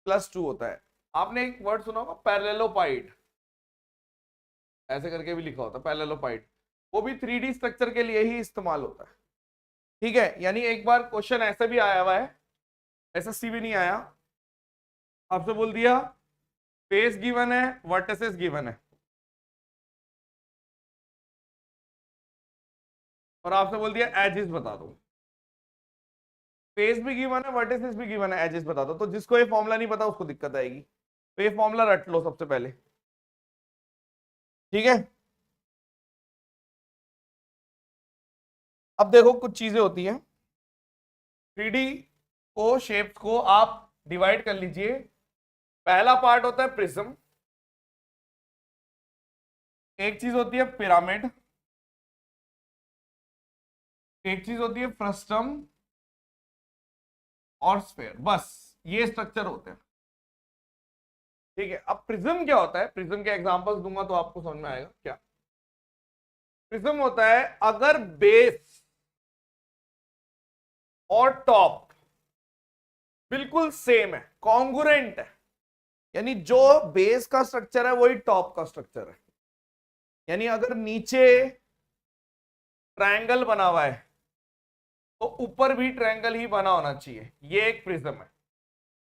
Speaker 1: +2 होता है। आपने एक वर्ड सुना होगा पैरेललोपाइड, ऐसे करके भी लिखा होता है पैरेललोपाइड, वो भी 3D स्ट्रक्चर के लिए ही इस्तेमाल होता है, ठीक है। यानी एक बार क्वेश्चन ऐसे भी आया हुआ है, SSC भी नहीं आया, आपसे बोल दिया फेस गिवन है, वर्टिसेस गिवन है, और आपसे बोल दिया एजिस बता दो। फेस भी गिवन है, वर्टिसेस भी गिवन है, एजिस बता दो। तो जिसको ये फॉर्मूला नहीं पता उसको दिक्कत आएगी, तो ये फॉर्मूला रट लो सबसे पहले, ठीक है। अब देखो कुछ चीजें होती हैं, 3D को, शेप्स को आप डिवाइड कर लीजिए। पहला पार्ट होता है प्रिज्म, एक चीज होती है पिरामिड, एक चीज होती है फ्रस्टम और स्फेयर, बस ये स्ट्रक्चर होते हैं, ठीक है। अब प्रिज्म क्या होता है, प्रिज्म के एग्जांपल्स दूंगा तो आपको समझ में आएगा क्या। प्रिज्म होता है अगर बेस और टॉप बिल्कुल सेम है, कॉन्ग्रुएंट है, यानी जो बेस का स्ट्रक्चर है वही टॉप का स्ट्रक्चर है। यानी अगर नीचे ट्रायंगल बना हुआ है तो ऊपर भी ट्रायंगल ही बना होना चाहिए, ये एक प्रिज्म है।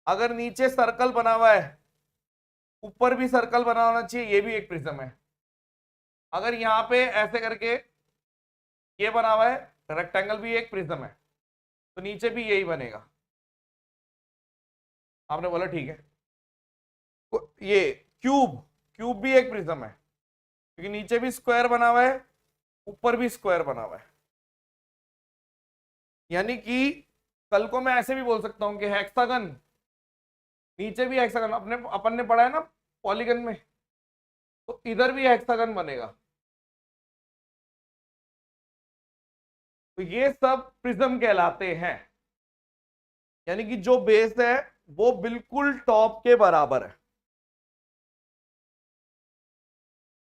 Speaker 1: अगर नीचे सर्कल बना हुआ है ऊपर भी सर्कल बना होना चाहिए, ये भी एक प्रिज्म है। अगर यहां पे ऐसे करके ये बना हुआ है रेक्टेंगल, भी एक प्रिज्म है, तो नीचे भी यही बनेगा। आपने बोला ठीक है। ये क्यूब, क्यूब भी एक प्रिज्म है, क्योंकि नीचे भी स्क्वायर बना हुआ है ऊपर भी स्क्वायर बना हुआ है। यानी कि कल को मैं ऐसे भी बोल सकता हूं कि हेक्सागन, नीचे भी हेक्सागन, अपने अपन ने पढ़ा है ना पॉलीगन में, तो इधर भी हेक्सागन बनेगा। तो ये सब प्रिज्म कहलाते हैं, यानी कि जो बेस है वो बिल्कुल टॉप के बराबर है।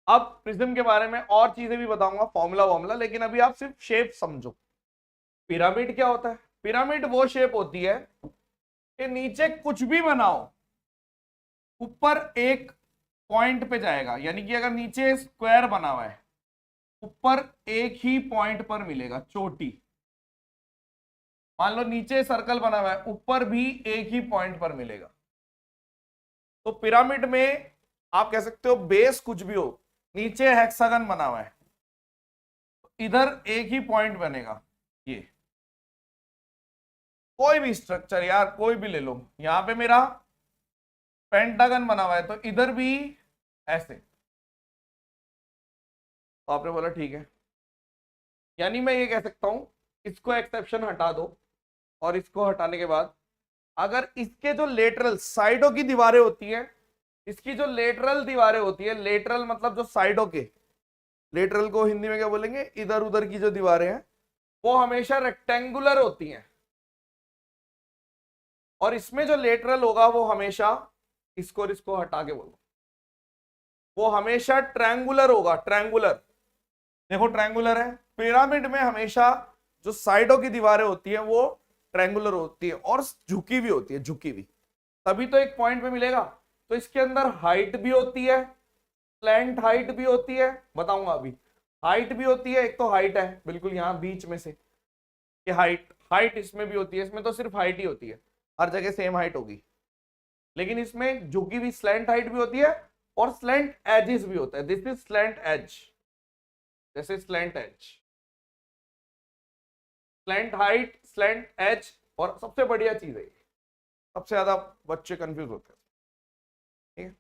Speaker 1: अब प्रिज्म के बारे में और चीजें भी बताऊंगा, फॉर्मूला वॉर्मूला, लेकिन अभी आप सिर्फ शेप समझो। पिरामिड क्या होता है, पिरामिड वो शेप होती है कि नीचे कुछ भी बनाओ ऊपर एक पॉइंट पे जाएगा। यानी कि अगर नीचे स्क्वायर बना हुआ है ऊपर एक ही पॉइंट पर मिलेगा चोटी, मान लो नीचे सर्कल बना हुआ है ऊपर भी एक ही पॉइंट पर मिलेगा। तो पिरामिड में आप कह सकते हो बेस कुछ भी हो, नीचे हेक्सागन बना हुआ है, इधर एक ही पॉइंट बनेगा। ये कोई भी स्ट्रक्चर यार कोई भी ले लो, यहां पे मेरा पेंटागन बना हुआ है तो इधर भी ऐसे, तो आपने बोला ठीक है। यानी मैं ये कह सकता हूं इसको एक्सेप्शन हटा दो, और इसको हटाने के बाद अगर इसके जो लेटरल साइडों की दीवारें होती हैं, इसकी जो लेटरल दीवारें होती है, लेटरल मतलब जो साइडों के, लेटरल को हिंदी में क्या बोलेंगे, इधर उधर की जो दीवारें हैं, वो हमेशा रेक्टेंगुलर होती हैं। और इसमें जो लेटरल होगा वो हमेशा, इसको और इसको हटा के बोलो, वो हमेशा ट्रायंगुलर होगा, ट्रायंगुलर। देखो ट्रायंगुलर है, पिरामिड में हमेशा जो साइडों की दीवारें होती है वो ट्रायंगुलर होती है और झुकी भी होती है, झुकी भी, तभी तो एक पॉइंट पे मिलेगा। तो इसके अंदर हाइट भी होती है, स्लैंट हाइट भी होती है, बताऊंगा अभी। हाइट भी होती है, एक तो हाइट है बिल्कुल यहां बीच में से, कि हाइट, हाइट इसमें भी होती है, इसमें तो सिर्फ हाइट ही होती है, हर जगह सेम हाइट होगी, लेकिन इसमें झुकी हुई स्लैंट हाइट भी होती है और स्लैंट एजेस भी होता है। दिस इज स्लैंट एज, जैसे slant edge, slant height, slant edge. और सबसे बढ़िया चीज है, सबसे ज्यादा बच्चे कंफ्यूज होते हैं, ठीक है।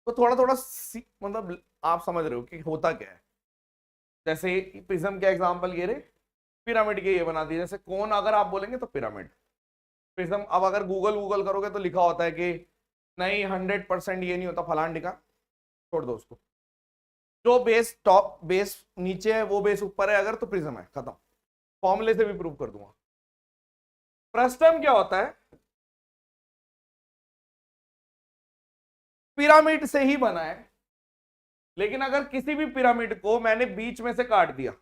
Speaker 1: तो थोड़ा थोड़ा मतलब आप समझ रहे हो कि होता क्या है। जैसे प्रिज्म के एग्जांपल ये रहे, पिरामिड के ये बना दिए। जैसे कौन अगर आप बोलेंगे तो पिरामिड, प्रिज्म। अब अगर गूगल गूगल करोगे तो लिखा होता है कि नहीं 100% ये नहीं होता, फलान ढिका, छोड़ दो उसको। जो बेस टॉप बेस नीचे है वो बेस ऊपर है अगर, तो प्रिज्म है, खत्म। फॉर्मूले से भी प्रूव कर दूंगा। फ्रस्टम क्या होता है, पिरामिड से ही बना है, लेकिन अगर किसी भी पिरामिड को मैंने बीच में से काट दिया,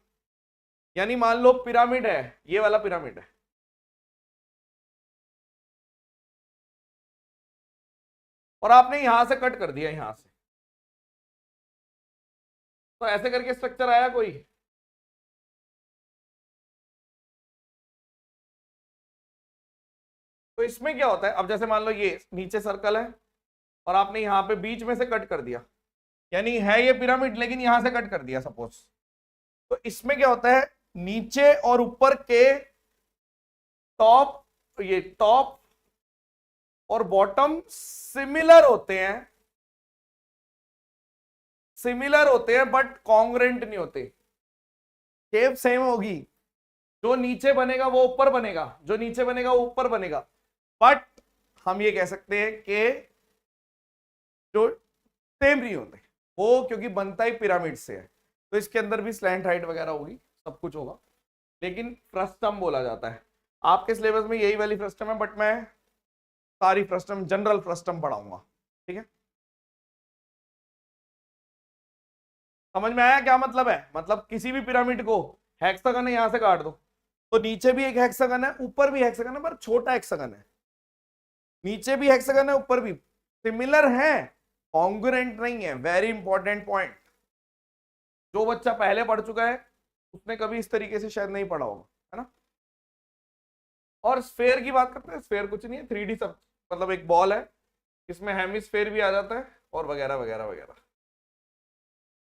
Speaker 1: यानी मान लो पिरामिड है, ये वाला पिरामिड है, और आपने यहां से कट कर दिया, यहां से, तो ऐसे करके स्ट्रक्चर आया कोई। तो इसमें क्या होता है, अब जैसे मान लो ये नीचे सर्कल है और आपने यहां पे बीच में से कट कर दिया, यानी है ये पिरामिड लेकिन यहां से कट कर दिया सपोज। तो इसमें क्या होता है, नीचे और ऊपर के टॉप, ये टॉप और बॉटम सिमिलर होते हैं, सिमिलर होते हैं बट कॉन्ग्रेंट नहीं होते। शेप सेम होगी, जो नीचे बनेगा वो ऊपर बनेगा, जो नीचे बनेगा वो ऊपर बनेगा, बट हम ये कह सकते हैं कि जो सेम नहीं होते वो, क्योंकि बनता ही पिरामिड से है। तो इसके अंदर भी स्लैंट हाइट वगैरह होगी, सब कुछ होगा, लेकिन फ्रस्टम बोला जाता है। आपके सिलेबस में यही वाली फ्रस्टम है, बट मैं सारी फ्रस्टम, जनरल फ्रस्टम पढ़ाऊंगा, ठीक है। समझ में आया क्या मतलब है, मतलब किसी भी पिरामिड को हेक्सागन है, यहां से काट दो, तो नीचे भी एक हेक्सागन है, ऊपर भी हेक्सागन है, पर छोटा हेक्सागन है। नीचे भी हेक्सागन है, ऊपर भी, सिमिलर है, कॉन्ग्रुएंट नहीं है। वेरी इंपॉर्टेंट पॉइंट, जो बच्चा पहले पढ़ चुका है उसने कभी इस तरीके से शायद नहीं पढ़ा होगा, है ना। और स्फेयर की बात करते हैं, स्फेयर कुछ नहीं है, 3D सब, मतलब एक बॉल है, इसमें हेमिस्फेयर भी आ जाता है और वगैरह वगैरह वगैरह,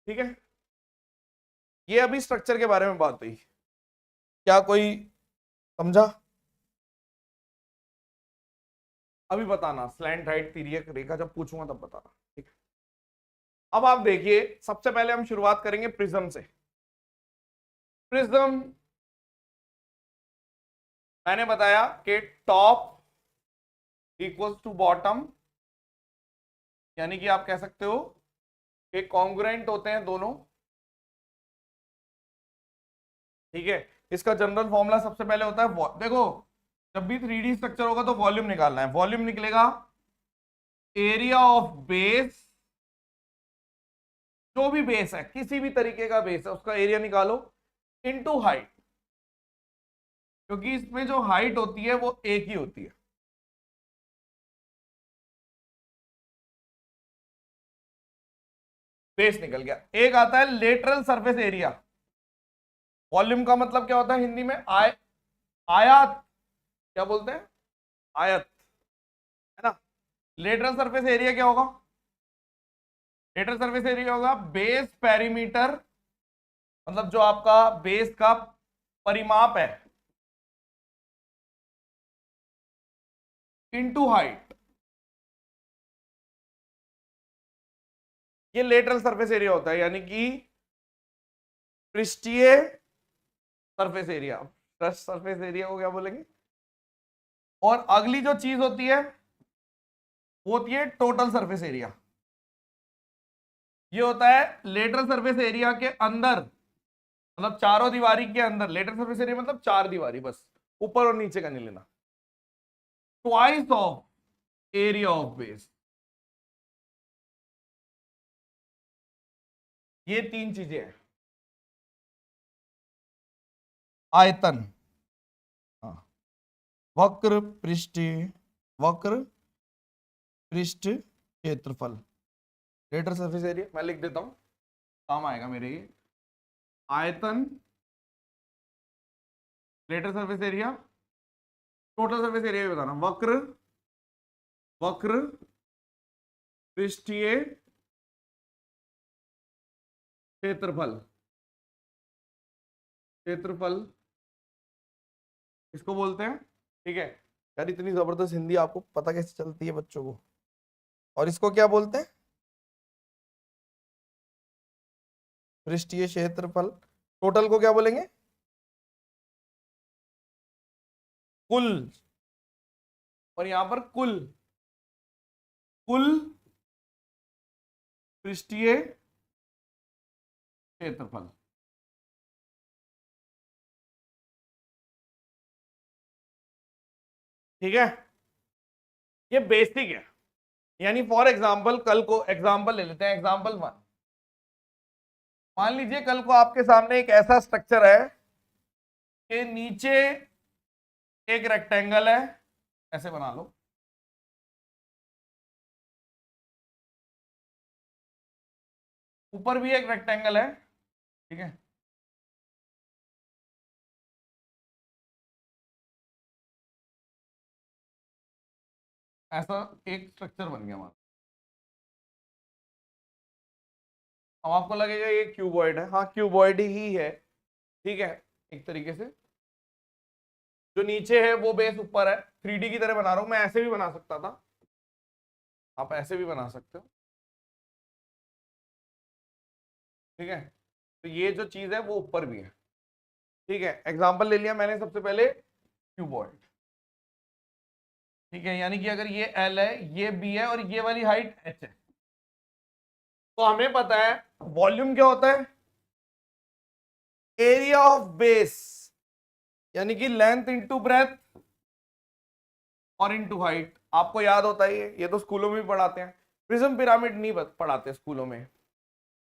Speaker 1: ठीक है। ये अभी स्ट्रक्चर के बारे में बात हुई, क्या कोई समझा? अभी बताना, स्लैंट हाइट तिर्यक रेखा जब पूछूंगा तब बताना, ठीक है। अब आप देखिए, सबसे पहले हम शुरुआत करेंगे प्रिज्म से। प्रिज्म मैंने बताया कि टॉप इक्वल्स टू बॉटम, यानी कि आप कह सकते हो कि कॉन्ग्रुएंट होते हैं दोनों, ठीक है। इसका जनरल फॉर्मूला सबसे पहले होता है, देखो जब भी 3D स्ट्रक्चर होगा तो वॉल्यूम निकालना है। वॉल्यूम निकलेगा एरिया ऑफ बेस, जो भी बेस है, किसी भी तरीके का बेस है उसका एरिया निकालो, इनटू हाइट, क्योंकि इसमें जो हाइट होती है वो एक ही होती है। बेस निकल गया। एक आता है लेटरल सरफेस एरिया। वॉल्यूम का मतलब क्या होता है हिंदी में, आयत, क्या बोलते हैं, आयत, है ना। लेटरल सरफेस एरिया क्या होगा, लेटरल सरफेस एरिया होगा बेस पेरीमीटर, मतलब जो आपका बेस का परिमाप है, इनटू हाइट। ये लेटरल सरफेस एरिया होता है, यानी कि पृष्ठीय सरफेस एरिया, सरफेस एरिया को क्या बोलेंगे। और अगली जो चीज होती है वो होती है टोटल सरफेस एरिया। ये होता है लेटरल सरफेस एरिया के अंदर, मतलब चारों दीवारी के अंदर। लेटरल सरफेस एरिया मतलब चार दीवारी, बस ऊपर और नीचे का नहीं लेना। Twice of area of base, ये तीन चीजें हैं। आयतन, हाँ, वक्र पृष्ठ, वक्र पृष्ठ क्षेत्रफल, लेटरल सरफेस एरिया मैं लिख देता हूं, काम आएगा मेरे ये। आयतन, lateral surface area, total surface area भी बताना, वक्र, वक्र पृष्ठीय क्षेत्रफल, क्षेत्रफल इसको बोलते हैं। ठीक है यार, इतनी जबरदस्त हिंदी आपको पता कैसे चलती है बच्चों को। और इसको क्या बोलते हैं? पृष्ठीय क्षेत्रफल। टोटल को क्या बोलेंगे? कुल। और यहां पर कुल, कुल पृष्ठीय क्षेत्रफल। ठीक है, ये बेसिक है। यानी फॉर एग्जाम्पल, कल को एग्जाम्पल ले लेते हैं, एग्जाम्पल वन। मान लीजिए कल को आपके सामने एक ऐसा स्ट्रक्चर है कि नीचे एक रेक्टेंगल है, ऐसे बना लो, ऊपर भी एक रेक्टेंगल है। ठीक है, ऐसा एक स्ट्रक्चर बन गया हमारा। अब आपको लगेगा ये क्यूबॉइड है, हाँ क्यूबॉइड ही है। ठीक है, एक तरीके से जो नीचे है वो बेस ऊपर है। 3D की तरह बना रहा हूं मैं, ऐसे भी बना सकता था, आप ऐसे भी बना सकते हो। ठीक है, तो ये जो चीज है वो ऊपर भी है। ठीक है, एग्जांपल ले लिया मैंने सबसे पहले क्यूबॉइड। ठीक है, यानी कि अगर ये L है, ये B है और ये वाली हाइट H है, तो हमें पता है वॉल्यूम क्या होता है? एरिया ऑफ बेस, यानी कि लेंथ इंटू ब्रेथ और इंटू हाइट। आपको याद होता है ये तो स्कूलों में भी पढ़ाते हैं। प्रिज्म पिरामिड नहीं पढ़ाते स्कूलों में,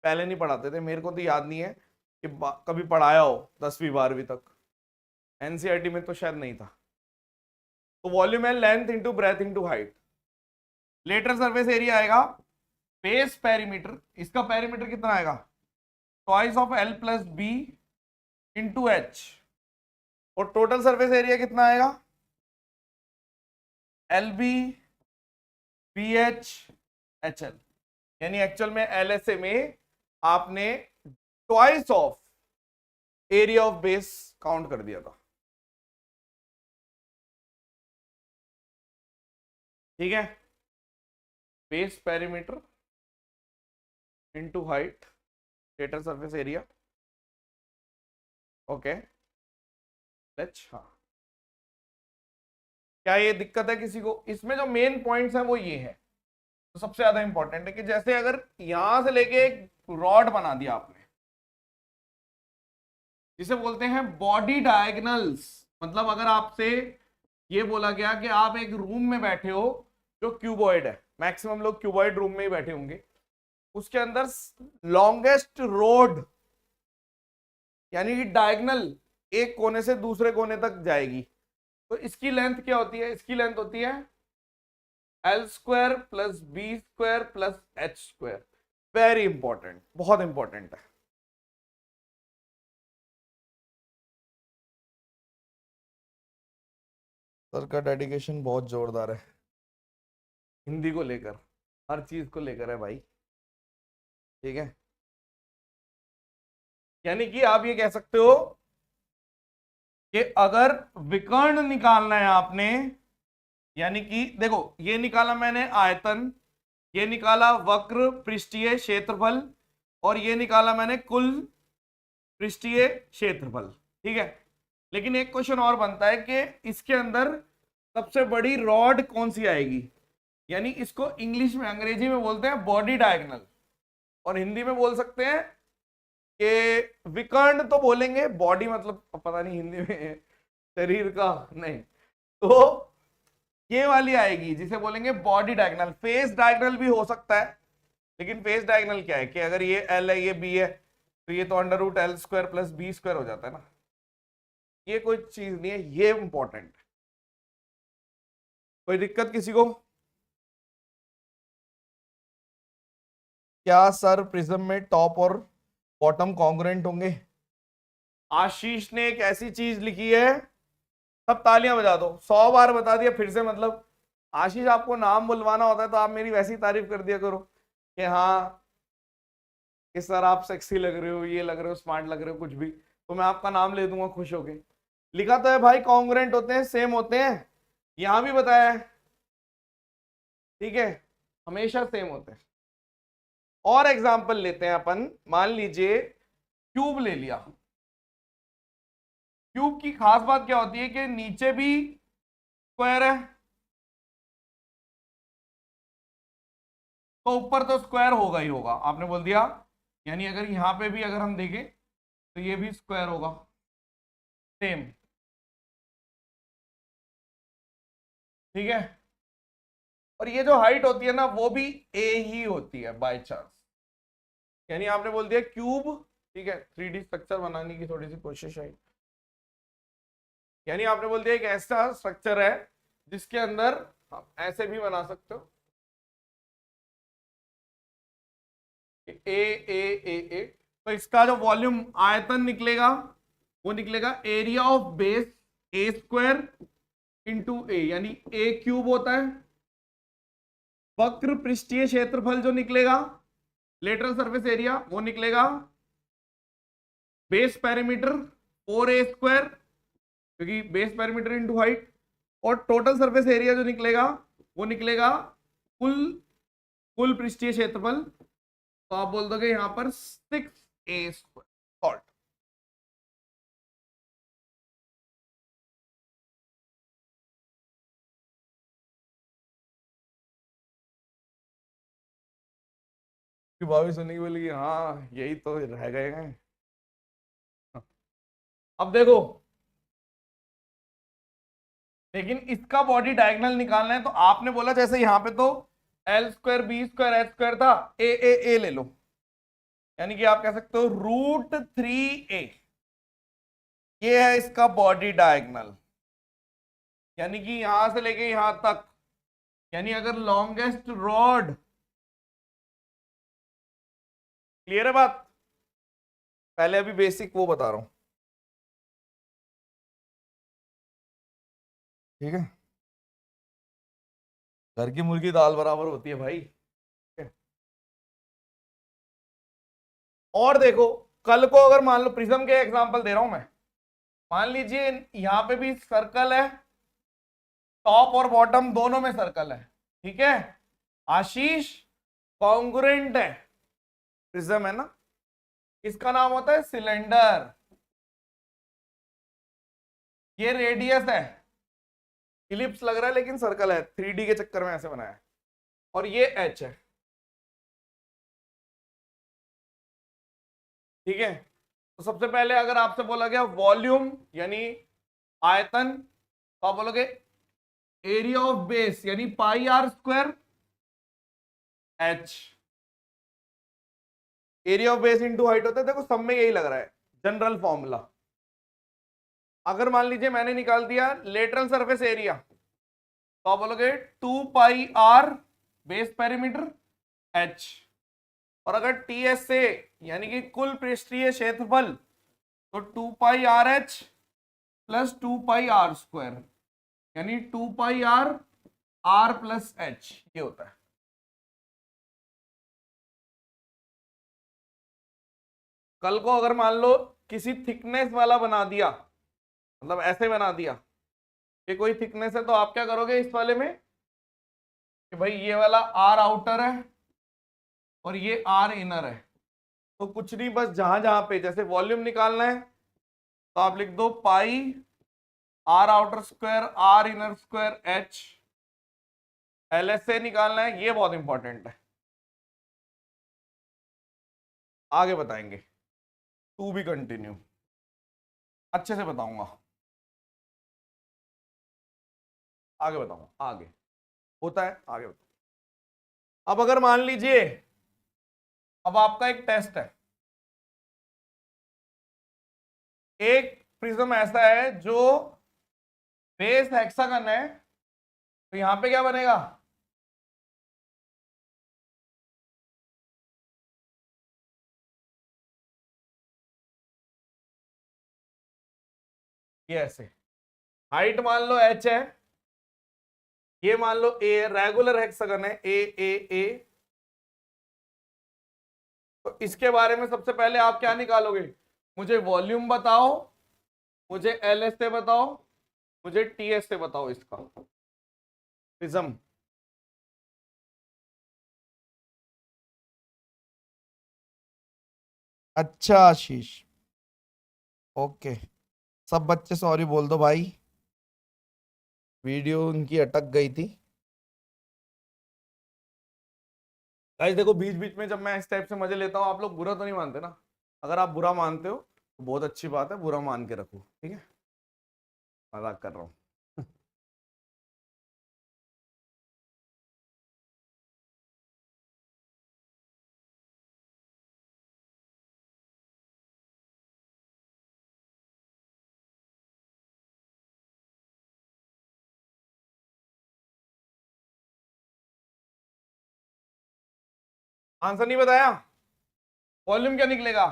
Speaker 1: पहले नहीं पढ़ाते थे, मेरे को तो याद नहीं है कि कभी पढ़ाया हो 10वीं 12वीं तक। एनसीईआरटी में तो शायद नहीं था। तो वॉल्यूम है length into breadth into height. Lateral surface area आएगा बेस पेरीमीटर, इसका पेरीमीटर कितना आएगा? Twice of L plus B into H. और टोटल सरफेस एरिया कितना आएगा? L B B H H L. यानी एक्चुअल में LSA में आपने twice of area of base count कर दिया था। ठीक है, base perimeter into height, lateral surface area. Okay, हाँ, क्या ये दिक्कत है किसी को? इसमें जो मेन पॉइंट्स हैं वो ये है, तो सबसे ज्यादा इंपॉर्टेंट है कि जैसे अगर यहां से लेके एक रॉड बना दिया आपने, जिसे बोलते हैं बॉडी डायगोनल्स। मतलब अगर आपसे ये बोला गया कि आप एक रूम में बैठे हो जो क्यूबॉइड है, मैक्सिमम लोग क्यूबॉइड रूम में ही बैठे होंगे, उसके अंदर लॉन्गेस्ट रोड यानी कि डायगोनल एक कोने से दूसरे कोने तक जाएगी, तो इसकी लेंथ क्या होती है? इसकी लेंथ होती है L square plus B square plus H square. Very important, बहुत इंपॉर्टेंट है। सर का डेडिकेशन बहुत जोरदार है, हिंदी को लेकर, हर चीज को लेकर है भाई। ठीक है, यानी कि आप ये कह सकते हो कि अगर विकर्ण निकालना है आपने, यानी कि देखो ये निकाला मैंने आयतन, ये निकाला वक्र पृष्ठीय क्षेत्रफल, और ये निकाला मैंने कुल पृष्ठीय क्षेत्रफल। ठीक है, लेकिन एक क्वेश्चन और बनता है कि इसके अंदर सबसे बड़ी रॉड कौन सी आएगी? यानी इसको इंग्लिश में, अंग्रेजी में बोलते हैं बॉडी डायगोनल, और हिंदी में बोल सकते हैं कि विकर्ण तो बोलेंगे, बॉडी मतलब पता नहीं हिंदी में शरीर का नहीं, तो ये वाली आएगी जिसे बोलेंगे बॉडी डायगोनल। फेस डायगोनल भी हो सकता है, लेकिन फेस डायगोनल क्या है कि अगर ये L है ये B है, तो ये तो under root L square plus B square हो जाता है ना। ये कोई चीज नहीं है, ये इंपॉर्टेंट है। कोई दिक्कत किसी को? क्या सर प्रिज्म में टॉप और बॉटम कॉन्ग्रुएंट होंगे? आशीष ने एक ऐसी चीज लिखी है, सब तालियां बजा दो, 100 बार बता दिया फिर से, मतलब आशीष आपको नाम बुलवाना होता है तो आप मेरी वैसी तारीफ कर दिया करो कि हाँ कि सर आप सेक्सी लग रहे हो, ये लग रहे हो, स्मार्ट लग रहे हो, कुछ भी, तो मैं आपका नाम ले दूंगा खुश होके। लिखा तो है भाई कॉन्ग्रुएंट होते हैं, सेम होते हैं, यहां भी बताया है, ठीक है, हमेशा सेम होते हैं। और एग्जांपल लेते हैं अपन, मान लीजिए क्यूब ले लिया। क्यूब की खास बात क्या होती है कि नीचे भी स्क्वायर है तो ऊपर तो स्क्वायर होगा ही होगा, आपने बोल दिया, यानी अगर यहां पे भी अगर हम देखें तो ये भी स्क्वायर होगा सेम, ठीक है। और ये जो हाइट होती है ना वो भी ए ही होती है बाय चांस, यानी आपने बोल दिया क्यूब, ठीक है, 3D स्ट्रक्चर बनाने की थोड़ी सी कोशिश है, यानी आपने बोल दिया एक ऐसा स्ट्रक्चर है जिसके अंदर आप ऐसे भी बना सकते हो, ए ए ए ए, तो इसका जो वॉल्यूम आयतन निकलेगा वो निकलेगा area of base a square into a, यानी ए क्यूब होता है। वक्र पृष्ठीय क्षेत्रफल जो निकलेगा, लेटरल सरफेस एरिया, वो निकलेगा बेस पेरीमीटर 4a² क्योंकि बेस पेरीमीटर इंटू हाइट, और टोटल सरफेस एरिया जो निकलेगा वो निकलेगा कुल कुल पृष्ठीय क्षेत्रफल, तो आप बोल दोगे यहां पर 6a²। सॉल्ट की भाभी सुनने की बोली हाँ यही तो रह गए हैं। अब देखो, लेकिन इसका बॉडी डायगोनल निकालना है तो आपने बोला जैसे यहां पे तो L²B²H² था, ए ले लो, यानी कि आप कह सकते हो √3a, ये है इसका बॉडी डायगोनल, यानी कि यहां से लेके यहां तक, यानी अगर लॉन्गेस्ट रॉड, क्लियर है बात, पहले अभी बेसिक वो बता रहा हूं, ठीक है, घर की मुर्गी दाल बराबर होती है भाई। और देखो, कल को अगर मान लो प्रिज्म के एग्जांपल दे रहा हूं मैं, मान लीजिए यहां पे भी सर्कल है, टॉप और बॉटम दोनों में सर्कल है, ठीक है, आशीष कॉन्ग्रुएंट है, प्रिज्म है ना, इसका नाम होता है सिलेंडर, ये रेडियस है, इलिप्स लग रहा है लेकिन सर्कल है, 3D के चक्कर में ऐसे बनाया है, और ये एच है, ठीक है। तो सबसे पहले अगर आपसे बोला गया वॉल्यूम यानी आयतन, तो आप बोलोगे एरिया ऑफ बेस यानी πr² h, area of base into height होता है, देखो सब में यही लग रहा है जनरल फॉर्मूला। अगर मान लीजिए मैंने निकाल दिया लेटरल सरफेस एरिया, तो आप बोलोगे 2πr बेस पेरीमीटर h, और अगर TSA यानी कि कुल पृष्ठीय क्षेत्रफल, तो 2πRH प्लस 2πr², यानी 2πr r प्लस h, ये होता है। कल को अगर मान लो किसी थिकनेस वाला बना दिया, मतलब ऐसे बना दिया कि कोई थिकनेस है, तो आप क्या करोगे इस वाले में कि भाई ये वाला r आउटर है और ये r इनर है, तो कुछ नहीं, बस जहां जहां पे जैसे वॉल्यूम निकालना है तो आप लिख दो पाई r outer square r inner square h, LSA निकालना है, ये बहुत इंपॉर्टेंट है, आगे बताएंगे, टू बी कंटिन्यू, अच्छे से बताऊंगा, आगे बताऊंगा, आगे होता है, आगे बताऊंगा। अब अगर मान लीजिए अब आपका एक टेस्ट है, एक प्रिज्म ऐसा है जो बेस हेक्सागन है, तो यहां पे क्या बनेगा, ये ऐसे, हाइट मान लो h है, ये मान लो ए रेगुलर हेक्सागन है, ए। तो इसके बारे में सबसे पहले आप क्या निकालोगे, मुझे वॉल्यूम बताओ, मुझे एल एस से बताओ, मुझे टी एस से बताओ इसका प्रिज्म।
Speaker 2: अच्छा आशीष, ओके। सब बच्चे सॉरी बोल दो भाई, वीडियो उनकी अटक गई थी।
Speaker 1: गाइस देखो बीच बीच में जब मैं इस टाइप से मजे लेता हूँ आप लोग बुरा तो नहीं मानते ना? अगर आप बुरा मानते हो तो बहुत अच्छी बात है, बुरा मान के रखो, ठीक है, मजाक कर रहा हूँ। आंसर नहीं बताया, वॉल्यूम क्या निकलेगा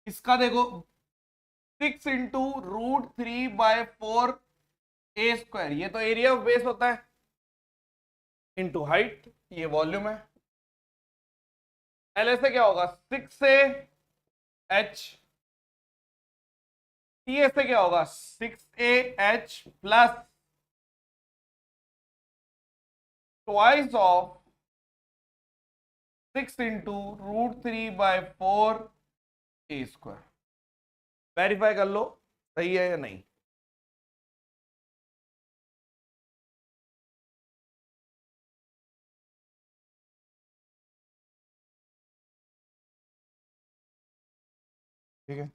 Speaker 1: इसका, देखो 6 × √3/4 ए स्क्वायर, ये तो एरिया ऑफ बेस होता है, इंटू हाइट, ये वॉल्यूम है। एल एस से क्या होगा, 6 से एच, टी एस से क्या होगा 6a h plus twice of 6 × √3/4 A square. Verify कर लो सही है या नहीं।
Speaker 2: ठीक है,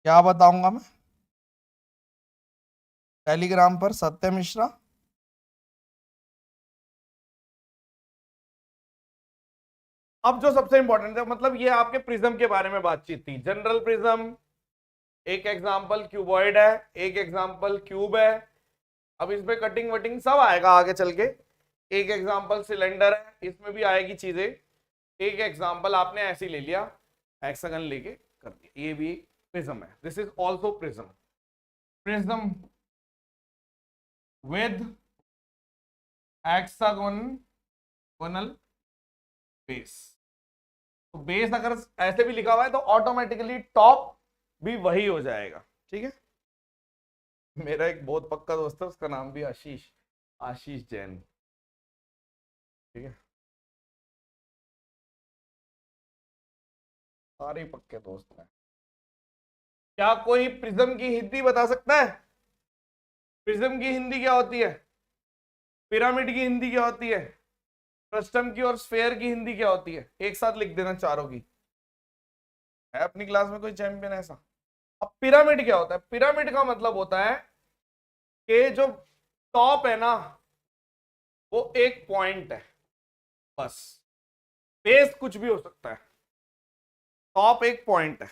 Speaker 2: क्या बताऊंगा मैं टेलीग्राम पर, सत्य मिश्रा।
Speaker 1: अब जो सबसे इंपॉर्टेंट है, मतलब ये आपके प्रिज्म के बारे में बातचीत थी, जनरल प्रिज्म, एक एग्जांपल क्यूबॉइड है, एक एग्जांपल क्यूब है। अब इसमें कटिंग वटिंग सब आएगा आगे चल के। एक एग्जांपल सिलेंडर है, इसमें भी आएगी चीजें। एक एग्जांपल आपने ऐसे ही ले लिया, हेक्सागन लेके कर दिया, ये भी प्रिज्म है, this is also prism. Prism with hexagonal base, तो बेस अगर ऐसे भी लिखा हुआ है तो ऑटोमेटिकली टॉप भी वही हो जाएगा, ठीक है। मेरा एक बहुत पक्का दोस्त है, उसका नाम भी आशीष, आशीष जैन, ठीक है, सारे ही पक्के दोस्त हैं। क्या कोई प्रिज्म की हिंदी बता सकता है? प्रिज्म की हिंदी क्या होती है, पिरामिड की हिंदी क्या होती है, फ्रस्टम की और स्फेयर की हिंदी क्या होती है, एक साथ लिख देना चारों की। है अपनी क्लास में कोई चैंपियन ऐसा? अब पिरामिड क्या होता है, पिरामिड का मतलब होता है कि जो टॉप है ना वो एक पॉइंट है बस, बेस कुछ भी हो सकता है, टॉप एक पॉइंट है,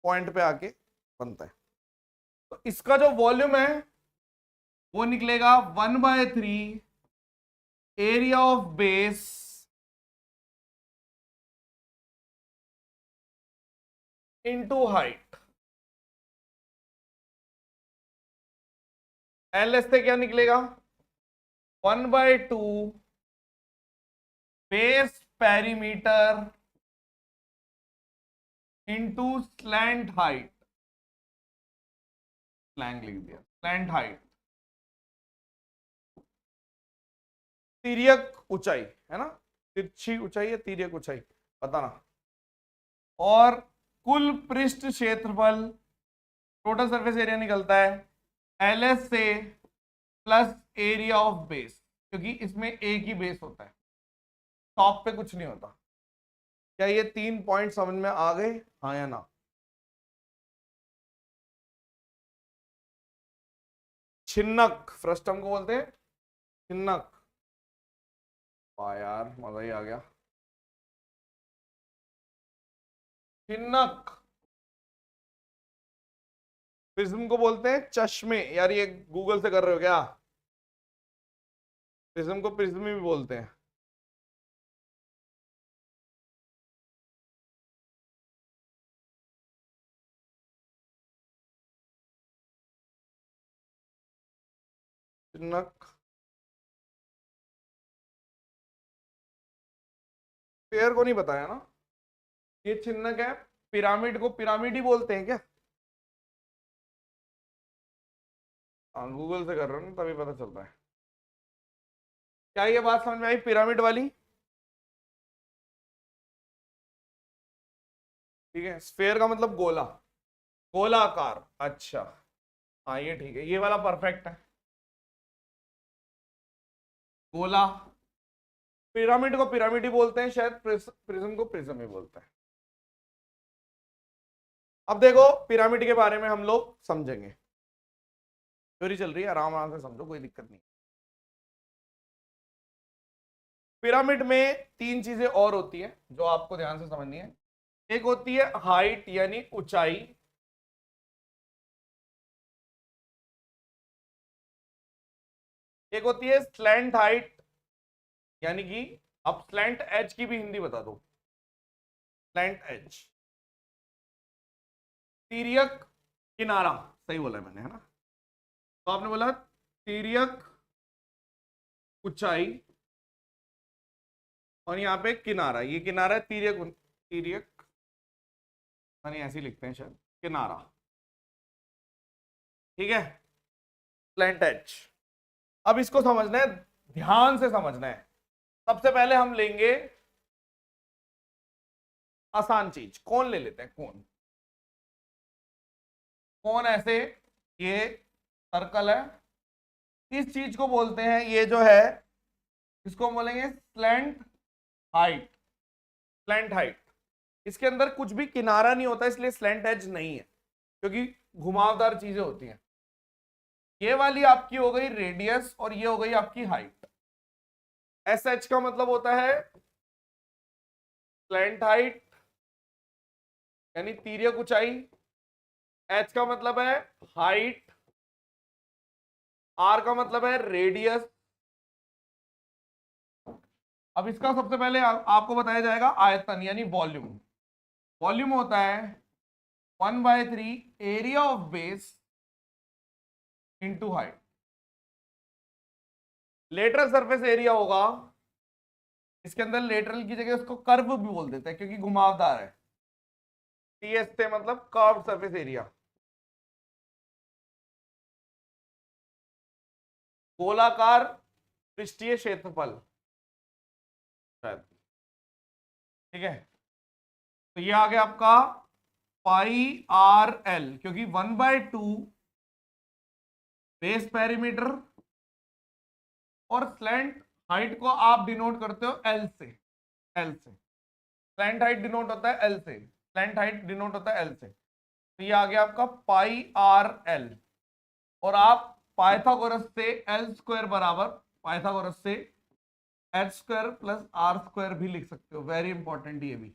Speaker 1: पॉइंट पे आके बनता है। तो इसका जो वॉल्यूम है वो निकलेगा 1/3 area of base into height. L S से क्या निकलेगा 1/2 base perimeter into slant height, slang लिख दिया, स्लैंट हाइट, तिर्यक ऊंचाई है ना, तिरछी ऊंचाई है तिर्यक ऊंचाई, पता ना। और कुल पृष्ठ क्षेत्रफल, टोटल सरफेस एरिया निकलता है एल एस से प्लस एरिया ऑफ बेस, क्योंकि इसमें एक ही बेस होता है, टॉप पे कुछ नहीं होता। क्या ये 3 पॉइंट समझ में आ गए, हाँ या ना? छिन्नक फ्रस्टम को बोलते हैं, छिन्नक। वाह यार मजा ही आ गया। छिन्नक प्रिज्म को बोलते हैं चश्मे, यार ये गूगल से कर रहे हो क्या? प्रिज्म को प्रिज्म भी बोलते हैं। चिन्हक स्फेयर को नहीं बताया ना, ये चिन्हक है। पिरामिड को पिरामिड ही बोलते हैं क्या? हाँ, गूगल से कर रहा हूँ तभी पता चलता है। क्या ये बात समझ में आई पिरामिड वाली? ठीक है, स्फेयर का मतलब गोला, गोलाकार। अच्छा, हाँ ये ठीक है, ये वाला परफेक्ट है। गोला, पिरामिड को पिरामिड ही बोलते हैं शायद, प्रिज्म को प्रिज्म ही बोलते हैं। अब देखो पिरामिड के बारे में हम लोग समझेंगे, थ्योरी चल रही है, आराम आराम से समझो, कोई दिक्कत नहीं। पिरामिड में तीन चीजें और होती हैं जो आपको ध्यान से समझनी है। एक होती है हाइट यानी ऊंचाई, एक होती है स्लैंट हाइट यानी कि, अब स्लैंट एज की भी हिंदी बता दो, स्लैंट एज, तिर्यक किनारा, सही बोला मैंने है ना। तो आपने बोला तिर्यक ऊंचाई और यहाँ पे किनारा, ये किनारा है तिर्यक, तिर्यक यानी ऐसे ही लिखते हैं शायद, किनारा। ठीक है, स्लैंट एज। अब इसको समझना है, ध्यान से समझना है। सबसे पहले हम लेंगे आसान चीज, कौन ले लेते हैं, कौन, कौन ऐसे, ये सर्कल है, इस चीज को बोलते हैं, ये जो है इसको हम बोलेंगे स्लैंट हाइट, स्लैंट हाइट। इसके अंदर कुछ भी किनारा नहीं होता इसलिए स्लैंट एज नहीं है, क्योंकि घुमावदार चीजें होती हैं। ये वाली आपकी हो गई रेडियस और ये हो गई आपकी हाइट। एस एच का मतलब होता है स्लैंट हाइट यानी तिर्यक ऊंचाई, एच का मतलब है हाइट, आर का मतलब है रेडियस। अब इसका सबसे पहले आपको बताया जाएगा आयतन यानी वॉल्यूम। वॉल्यूम होता है 1/3 area of base into height. Lateral surface area होगा, इसके अंदर लेटरल की जगह उसको कर्व भी बोल देते हैं क्योंकि घुमावदार है। टीएस से मतलब कर्व सरफेस एरिया, गोलाकार पृष्ठीय क्षेत्रफल शायद। ठीक है, तो ये आ गया आपका पाई आर एल, क्योंकि 1/2 बेस पेरीमीटर और स्लैंट हाइट को आप डिनोट करते हो एल से, एल से स्लैंट हाइट डिनोट होता है एल से, स्लैंट हाइट डिनोट होता है एल से। तो ये आ गया आपका पाई आर एल, और आप पाइथागोरस से एल स्क्वायर बराबर पाइथागोरस से H square plus R square भी लिख सकते हो, वेरी इंपॉर्टेंट ये भी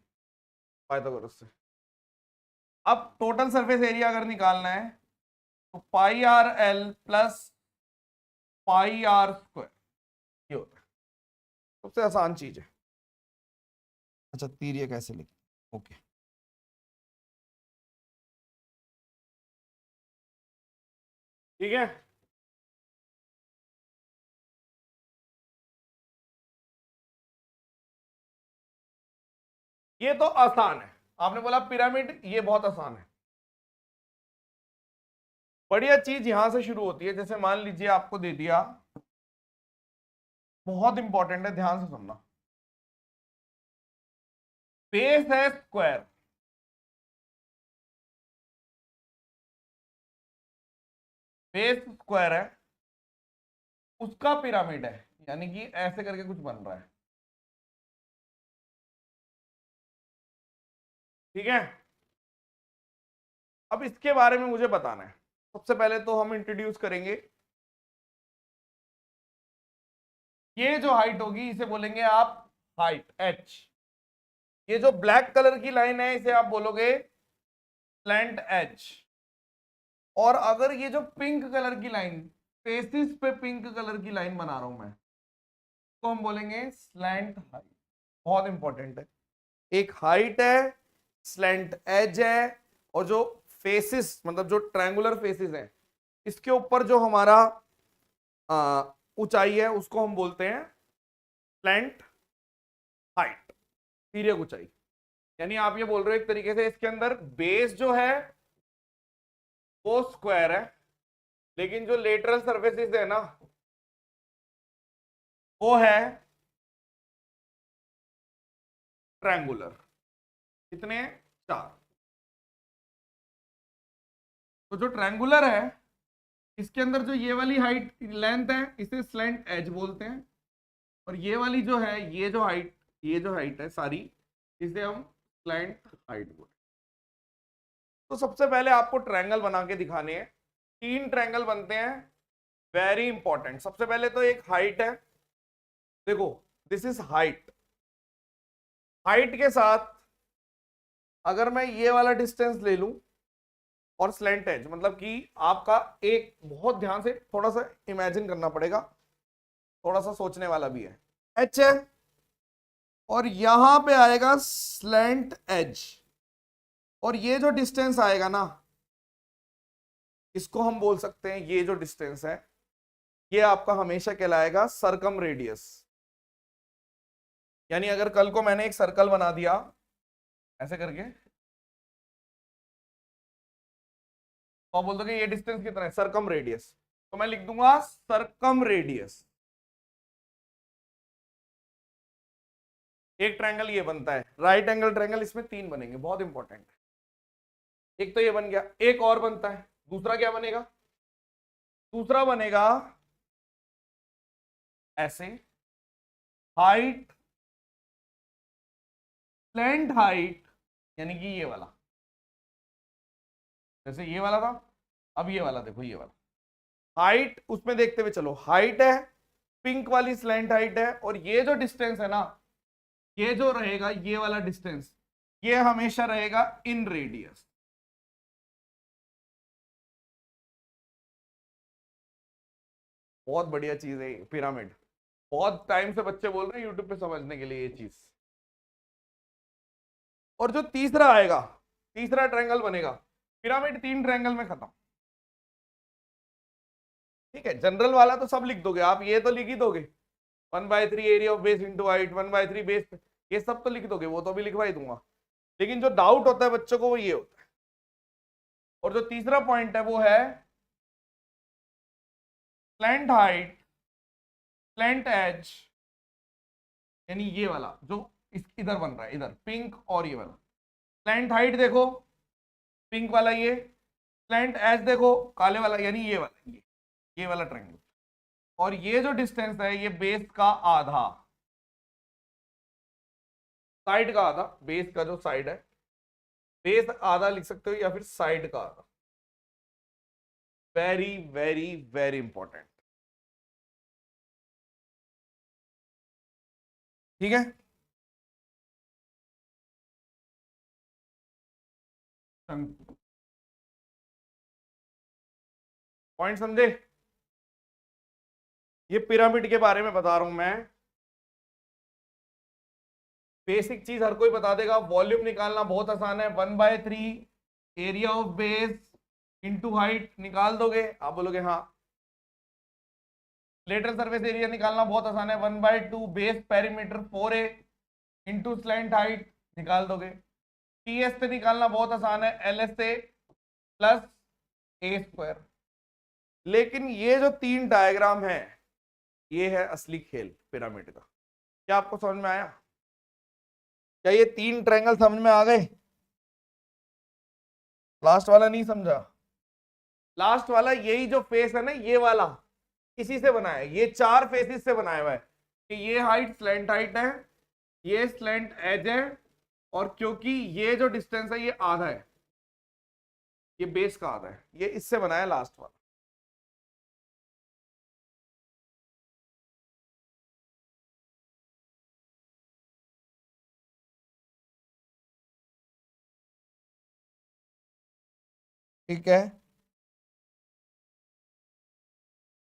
Speaker 1: पाइथागोरस से। अब टोटल सरफेस एरिया अगर निकालना है तो pi r l plus pi r square, ये होता है, सबसे आसान चीज है।
Speaker 2: अच्छा, तिर्यक कैसे लिख, ओके।
Speaker 1: ठीक है, ये तो आसान है। आपने बोला पिरामिड, ये बहुत आसान है। बढ़िया चीज यहां से शुरू होती है, जैसे मान लीजिए आपको दे दिया, बहुत इंपॉर्टेंट है, ध्यान से सुनना। बेस है स्क्वायर, बेस स्क्वायर है, उसका पिरामिड है, यानी कि ऐसे करके कुछ बन रहा है। ठीक है, अब इसके बारे में मुझे बताना है। सबसे पहले तो हम इंट्रोड्यूस करेंगे, ये जो हाइट होगी इसे बोलेंगे आप हाइट एच। ये जो ब्लैक कलर की लाइन है इसे आप बोलोगे स्लैंट एच। और अगर ये जो पिंक कलर की लाइन, फेसिस पे पिंक कलर की लाइन बना रहा हूं मैं, तो हम बोलेंगे स्लैंट हाइट। बहुत इंपॉर्टेंट है, एक हाइट है, स्लैंट एज है, और जो फेसिस मतलब जो ट्रायंगुलर फेसिस है इसके ऊपर जो हमारा ऊंचाई है उसको हम बोलते हैं स्लैंट हाइट, तिर्यक ऊंचाई। यानी आप ये बोल रहे हो एक तरीके से इसके अंदर बेस जो है वो स्क्वायर है, लेकिन जो लेटरल सर्फेसिस है ना वो है ट्रायंगुलर। कितने? 4। तो जो ट्रायंगुलर है इसके अंदर जो ये वाली हाइट लेंथ है इसे स्लैंट एज बोलते हैं, और ये वाली जो है ये जो हाइट है सारी इसे हम स्लैंट हाइट बोलते हैं। तो सबसे पहले आपको ट्रायंगल बना के दिखाने हैं। 3 ट्रायंगल बनते हैं, वेरी इंपॉर्टेंट। सबसे पहले तो एक हाइट है, देखो दिस इज हाइट। हाइट के साथ अगर मैं ये वाला डिस्टेंस ले लूं और स्लैंट एज, मतलब कि आपका एक, बहुत ध्यान से थोड़ा सा इमेजिन करना पड़ेगा, थोड़ा सा सोचने वाला भी है। एच है और यहां पे आएगा स्लैंट एज, और ये जो डिस्टेंस आएगा ना इसको हम बोल सकते हैं, ये जो डिस्टेंस है ये आपका हमेशा कहलाएगा सरकम रेडियस। यानी अगर कल को मैंने एक सर्कल बना दिया ऐसे करके, तो आप बोल दोगे ये डिस्टेंस कितना है, सरकम रेडियस, तो मैं लिख दूंगा सरकम रेडियस। एक ट्रायंगल ये बनता है, राइट एंगल ट्रायंगल, इसमें 3 बनेंगे, बहुत इंपॉर्टेंट है। एक तो ये बन गया, एक और बनता है, दूसरा क्या बनेगा? दूसरा बनेगा ऐसे, हाइट स्लैंट हाइट, यानी कि ये वाला, जैसे ये वाला था, अब ये वाला देखो, ये वाला हाइट, उसमें देखते हुए चलो, हाइट है, पिंक वाली स्लैंट हाइट है, और ये जो डिस्टेंस है ना, ये जो रहेगा ये वाला डिस्टेंस, ये हमेशा रहेगा इन रेडियस। बहुत बढ़िया चीज है पिरामिड, बहुत टाइम से बच्चे बोल रहे हैं यूट्यूब पे समझने के लिए ये चीज। और जो तीसरा आएगा, तीसरा ट्रायंगल बनेगा, पिरामिड 3 ट्रायंगल में खत्म। ठीक है, जनरल वाला तो सब लिख दोगे आप, ये तो लिख ही दोगे, 1/3 area of base into height, 1/3 base, ये सब तो लिख दोगे, वो तो भी लिखवा ही दूंगा। लेकिन जो डाउट होता है बच्चों को वो ये होता है। और जो तीसरा पॉइंट है वो है स्लैंट हाइट स्लैंट एज, यानी ये वाला जो इधर बन रहा है, इधर पिंक, और ये वाला स्लैंट हाइट देखो पिंक वाला, ये स्लैंट एज देखो काले वाला, यानी ये वाला, ये वाला ट्रायंगल। और ये जो डिस्टेंस है ये बेस का आधा, साइड का आधा, बेस का जो साइड है, बेस आधा लिख सकते हो या फिर साइड का आधा। Very very very important. ठीक है, पॉइंट समझे? ये पिरामिड के बारे में बता रहा हूं मैं, बेसिक चीज हर कोई बता देगा। वॉल्यूम निकालना बहुत आसान है, 1/3 area of base into height, निकाल दोगे, आप बोलोगे हाँ। लेटरल सरफेस एरिया निकालना बहुत आसान है, 1/2 base perimeter 4a into slant height, निकाल दोगे। टीएस से निकालना बहुत आसान है, LSA प्लस ए स्क्वायर। लेकिन ये जो 3 डायग्राम है ये है असली खेल पिरामिड का। क्या आपको समझ में आया? क्या ये 3 ट्रायंगल समझ में आ गए? लास्ट वाला नहीं समझा? लास्ट वाला यही जो फेस है ना, ये वाला इसी से बना है, ये 4 फेसेस से बनाया हुआ है कि ये हाइट स्लैंट हाइट है, ये स्लैंट एज है, और क्योंकि ये जो डिस्टेंस है ये आधा है, ये बेस का आधा है, ये इससे बनाया लास्ट वाला। ठीक है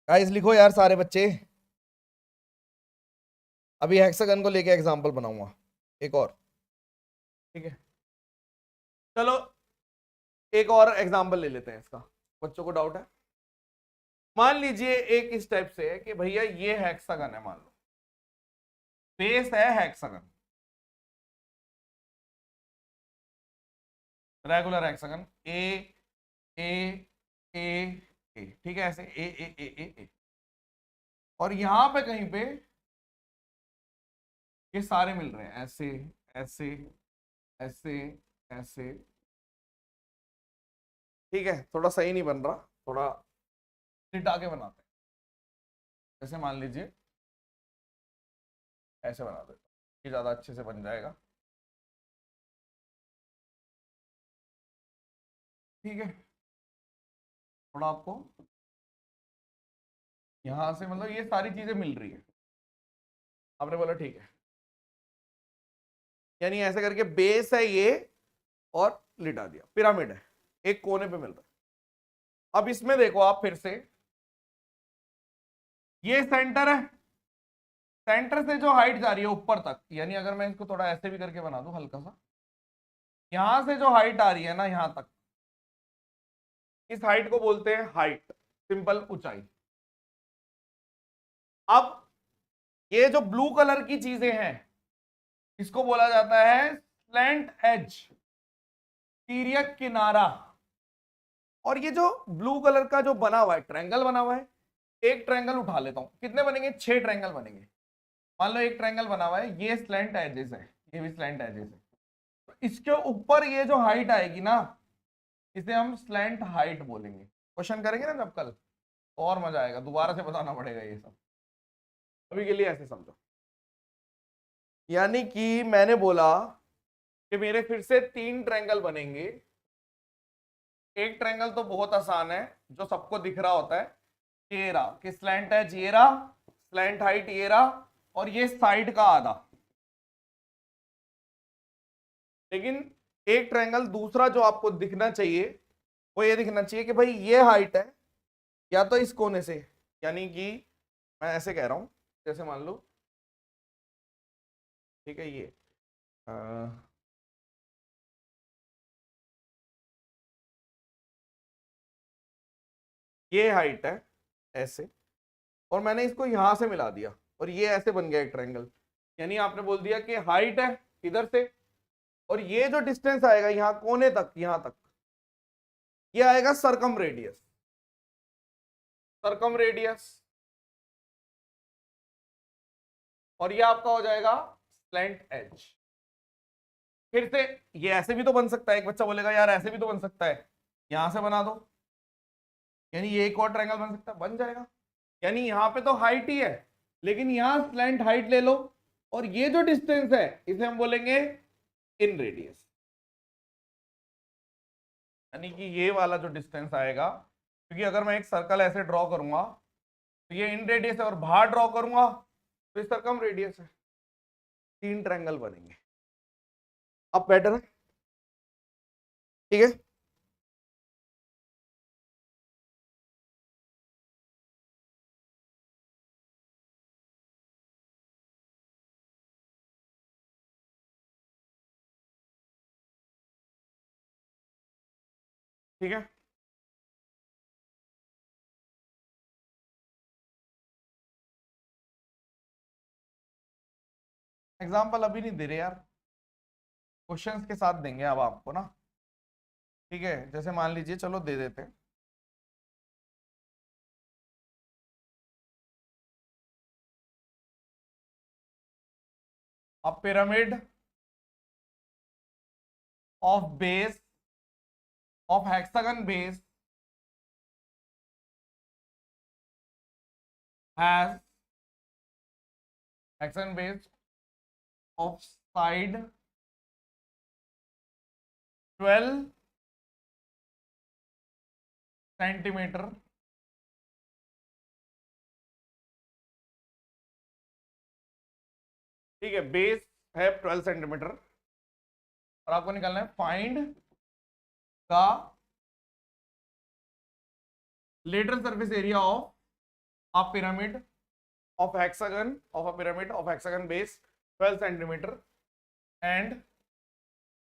Speaker 1: गाइस, लिखो यार सारे बच्चे। अभी हेक्सागन को लेके एग्जांपल बनाऊंगा एक और। ठीक है, चलो एक और एग्जांपल ले लेते हैं इसका, बच्चों को डाउट है? मान लीजिए एक इस टाइप से है कि भैया ये हेक्सागन है, मान लो बेस है हेक्सागन, रेगुलर हेक्सागन ए ए ए ए, ठीक है, ऐसे ए ए ए ए ए, और यहां पे कहीं पे ये सारे मिल रहे हैं ऐसे ऐसे ऐसे ऐसे, ठीक है, थोड़ा सही नहीं बन रहा, थोड़ा लिटा के बनाते हैं, जैसे मान लीजिए ऐसे बना देता हूं, ये ज्यादा अच्छे से बन जाएगा, ठीक है। थोड़ा आपको यहां से मतलब ये सारी चीजें मिल रही है, आपने बोला ठीक है, यानी ऐसे करके बेस है ये और लिटा दिया, पिरामिड है, एक कोने पे मिल रहा है। अब इसमें देखो आप फिर से, ये सेंटर है, सेंटर से जो हाइट जा रही है ऊपर तक, यानी अगर मैं इसको थोड़ा ऐसे भी करके बना दूं हल्का सा, यहां से जो हाइट आ रही है ना यहां तक, इस हाइट को बोलते हैं हाइट, सिंपल ऊंचाई। अब ये जो ब्लू कलर की चीजें हैं इसको बोला जाता है स्लैंट एज, तिर्यक किनारा। और ये जो ब्लू कलर का जो बना हुआ है ट्रायंगल बना हुआ है, एक ट्रायंगल उठा लेता हूं, कितने बनेंगे, 6 ट्रायंगल बनेंगे। मान लो एक ट्रायंगल बना हुआ है, ये स्लैंट एजेस है, ये भी स्लैंट एजेस है, तो इसके ऊपर ये जो हाइट आएगी ना, इसे हम स्लैंट हाइट बोलेंगे। क्वेश्चन करेंगे ना जब कल, तो और मजा आएगा, दोबारा से बताना पड़ेगा ये सब, अभी के लिए ऐसे समझो। यानी कि मैंने बोला कि मेरे फिर से 3 ट्रायंगल बनेंगे। एक ट्रायंगल तो बहुत आसान है, जो सबको दिख रहा होता है, ये रहा कि स्लैंट एज ये रहा, स्लैंट हाइट ये रहा, और ये साइड का आधा। लेकिन एक ट्रायंगल दूसरा जो आपको दिखना चाहिए वो ये दिखना चाहिए कि भाई ये हाइट है या तो इस कोने से, यानी कि मैं ऐसे कह रहा हूं, जैसे मान लो, ठीक है, ये ये हाइट है ऐसे, और मैंने इसको यहां से मिला दिया और ये ऐसे बन गया एक ट्रायंगल। यानी आपने बोल दिया कि हाइट है इधर से, और ये जो डिस्टेंस आएगा यहां कोने तक, यहां तक, ये आएगा सरकम रेडियस, सरकम रेडियस, और ये आपका हो जाएगा स्लैंट एज। फिर से ये ऐसे भी तो बन सकता है, एक बच्चा बोलेगा यार ऐसे भी तो बन सकता है, यहां से बना दो, यानी ये एक और ट्रायंगल बन सकता है, बन जाएगा। यानी यहां पे तो हाइट ही है, लेकिन यहां स्लैंट हाइट ले लो, और ये जो डिस्टेंस है इसे हम बोलेंगे इन रेडियस, यानी कि ये वाला जो डिस्टेंस आएगा, क्योंकि अगर मैं एक सर्कल ऐसे ड्रॉ करूंगा तो ये इन रेडियस है, और बाहर ड्रॉ करूंगा तो इस सरकम रेडियस है, 3 ट्रायंगल बनेंगे। अब बेटर है, ठीक है। ठीक है, एग्जाम्पल अभी नहीं दे रहे यार, क्वेश्चंस के साथ देंगे अब आपको ना, ठीक है। जैसे मान लीजिए, चलो दे देते हैं, a pyramid of base of hexagon base has hexagon base of side 12 centimetre, ठीक है, बेस है 12 सेंटीमीटर, और आपको निकालना है फाइंड का lateral surface area of a pyramid of hexagon of a pyramid of hexagon base 12 centimeter and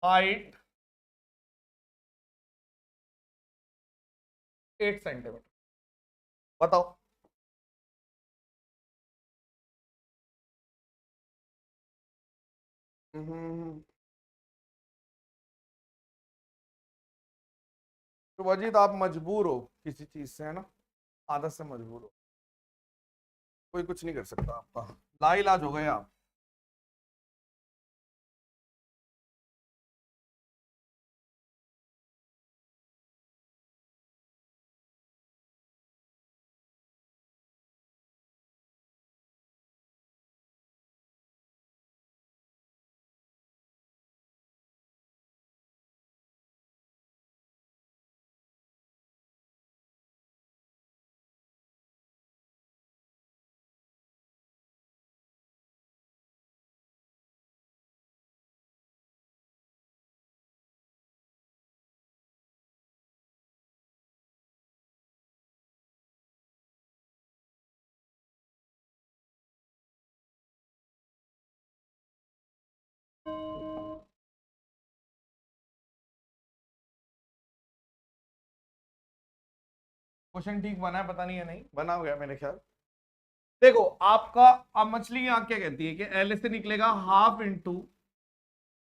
Speaker 1: height 8 centimetre. बताओ। तो वजीद आप मजबूर हो किसी चीज से, है ना, आदत से मजबूर हो, कोई कुछ नहीं कर सकता आपका, लाइलाज हो गए आप। क्वेश्चन ठीक बना है, पता नहीं है, नहीं बना हो गया मेरे ख्याल। देखो आपका, अब मछली यहाँ क्या कहती है कि एल से निकलेगा half into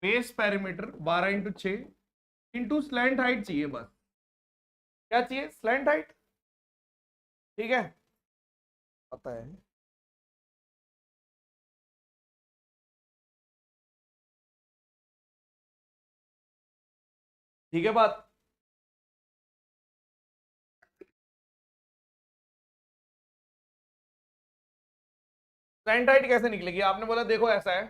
Speaker 1: base perimeter 12 into 6 into slant height चाहिए बस। क्या चाहिए? Slant height. ठीक है, पता है। ठीक है बात। स्लैंट हाइट कैसे निकलेगी? आपने बोला देखो ऐसा है,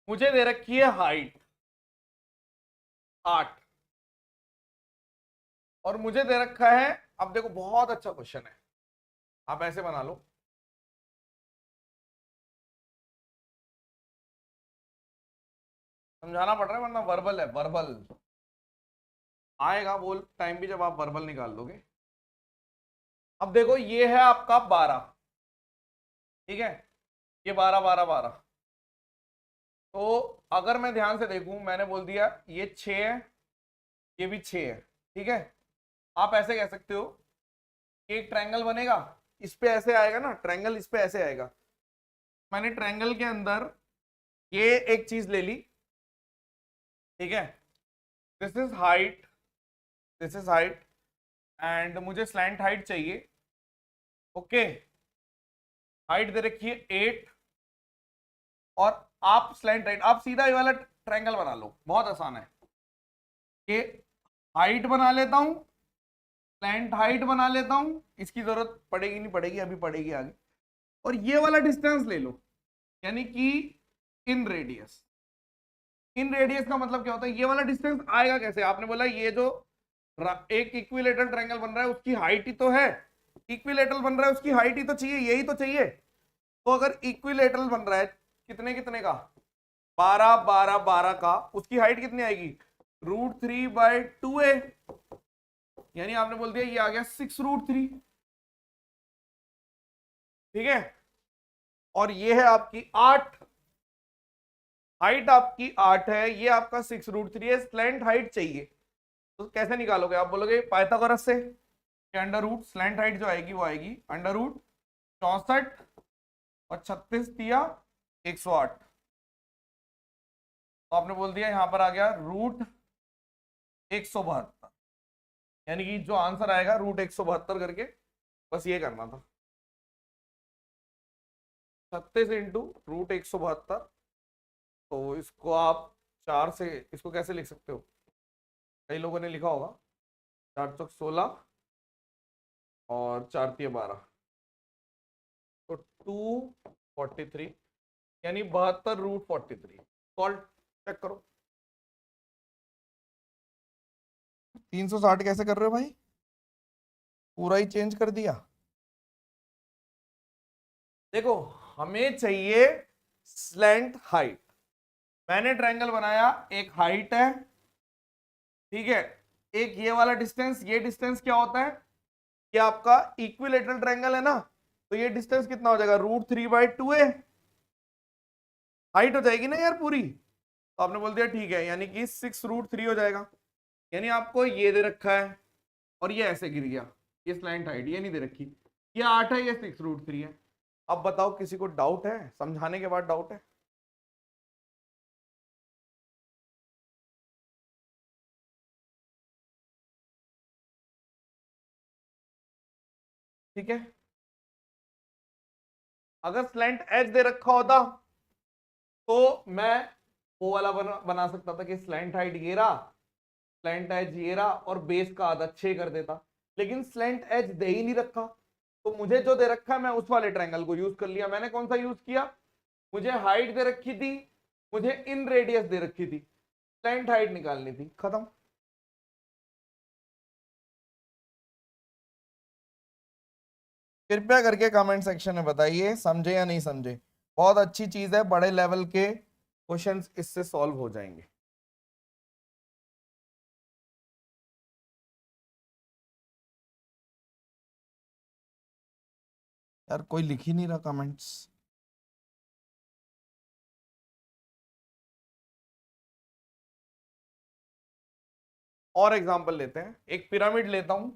Speaker 1: मुझे दे रखी है हाइट 8 और मुझे दे रखा है, अब देखो बहुत अच्छा क्वेश्चन है, आप ऐसे बना लो, समझाना पड़ रहा है वरना वर्बल है, वर्बल आएगा वो टाइम भी जब आप वर्बल निकाल लोगे। अब देखो ये है आपका 12, ठीक है, ये 12 12 12, तो अगर मैं ध्यान से देखूं, मैंने बोल दिया ये 6 है, ये भी 6 है, ठीक है। आप ऐसे कह सकते हो कि एक ट्रायंगल बनेगा, इस पे ऐसे आएगा ना ट्रायंगल, इस पे ऐसे आएगा। मैंने ट्रायंगल के अंदर ये एक चीज ले ली, ठीक है, this is height, this is height and मुझे स्लैंट हाइट चाहिए। ओके, हाइट दे रखी है 8 और आप स्लैंट हाइट, आप सीधा ये वाला ट्रायंगल बना लो, बहुत आसान है। कि हाइट बना लेता हूं, स्लैंट हाइट बना लेता हूं, इसकी जरूरत पड़ेगी नहीं, पड़ेगी अभी, पड़ेगी आगे, और ये वाला डिस्टेंस ले लो, यानी कि इन रेडियस। इन रेडियस का मतलब क्या होता है? ये वाला डिस्टेंस आएगा कैसे? आपने बोला ये जो एक इक्विलेटरल ट्रायंगल बन रहा है उसकी हाइट ही तो है, इक्विलेटरल बन रहा है उसकी हाइट ही तो चाहिए, यही तो चाहिए। तो अगर इक्विलेटरल बन रहा है कितने कितने का, 12 12 12 का, उसकी हाइट कितनी आएगी? √3/2a, यानी आपने बोल दिया ये आ गया 6√3, ठीक है। और ये है आपकी 8, हाइट आपकी 8 है, ये आपका 6√3 है, स्लैंट हाइट चाहिए, तो कैसे निकालोगे? आप बोलोगे पाइथागोरस से, अंडर रूट स्लैंट हाइट जो आएगी वो आएगी √64 और 36 दिया 108, तो आपने बोल दिया यहां पर आ गया √172, यानी कि जो आंसर आएगा √172 करके, बस ये करना था, 36 इंटू √172, तो इसको आप 4 से, इसको कैसे लिख सकते हो? कई लोगों ने लिखा होगा 4 चौक 16 और 4 तिया 12, तो 243, यानी 72√43। सॉल्व चेक करो।
Speaker 2: 360 कैसे कर रहे हो भाई? पूरा ही चेंज कर दिया।
Speaker 1: देखो हमें चाहिए स्लैंट हाइट, मैंने ट्रायंगल बनाया, एक हाइट है, ठीक है, एक ये वाला डिस्टेंस, ये डिस्टेंस क्या होता है? ये आपका इक्विलेटरल ट्रायंगल है ना, तो ये डिस्टेंस कितना हो जाएगा? √3/2a, हाइट हो जाएगी ना यार पूरी, तो आपने बोल दिया ठीक है, यानी कि 6√3 हो जाएगा, यानी आपको ये दे रखा है और ये ऐसे गिर गया, ये स्लैंट हाइट ये नहीं दे रखी, ये 8 है, ये 6√3 है। अब बताओ किसी को डाउट है? समझाने के बाद डाउट है? ठीक है, अगर स्लैंट एज दे रखा होता तो मैं वो वाला बना सकता था कि स्लैंट हाइट ये रहा, स्लैंट एज ये रहा और बेस का आधा 6 कर देता। लेकिन स्लैंट एज दे ही नहीं रखा, तो मुझे जो दे रखा है मैं उस वाले ट्रायंगल को यूज कर लिया। मैंने कौन सा यूज किया? मुझे हाइट दे रखी थी, मुझे इन रेडियस दे रखी थी, स्लैंट हाइट निकालनी थी, खत्म।
Speaker 2: कृपया करके कमेंट सेक्शन में बताइए समझे या नहीं समझे। बहुत अच्छी चीज है, बड़े लेवल के
Speaker 1: क्वेश्चंस इससे सॉल्व हो जाएंगे।
Speaker 2: यार कोई लिख ही नहीं रहा कमेंट्स।
Speaker 1: और एग्जांपल लेते हैं, एक पिरामिड लेता हूं,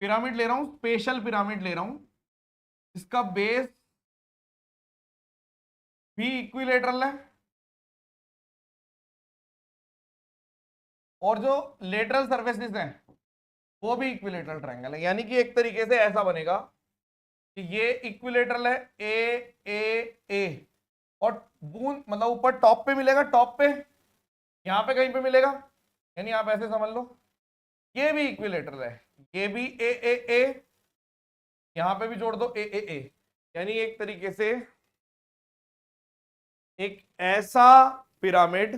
Speaker 1: पिरामिड ले रहा हूं, स्पेशल पिरामिड ले रहा हूं, इसका बेस भी इक्विलेटरल है और जो लेटरल सर्फेसेस हैं वो भी इक्विलेटरल ट्रायंगल है। यानी कि एक तरीके से ऐसा बनेगा कि ये इक्विलेटरल है, ए ए ए, और बूंद मतलब ऊपर टॉप पे मिलेगा, टॉप पे यहां पे कहीं पे मिलेगा, यानी आप ऐसे समझ लो ये भी इक्विलेटरल है, ये भी ए ए ए, यहां पे भी जोड़ दो ए ए ए। यानी एक तरीके से एक ऐसा पिरामिड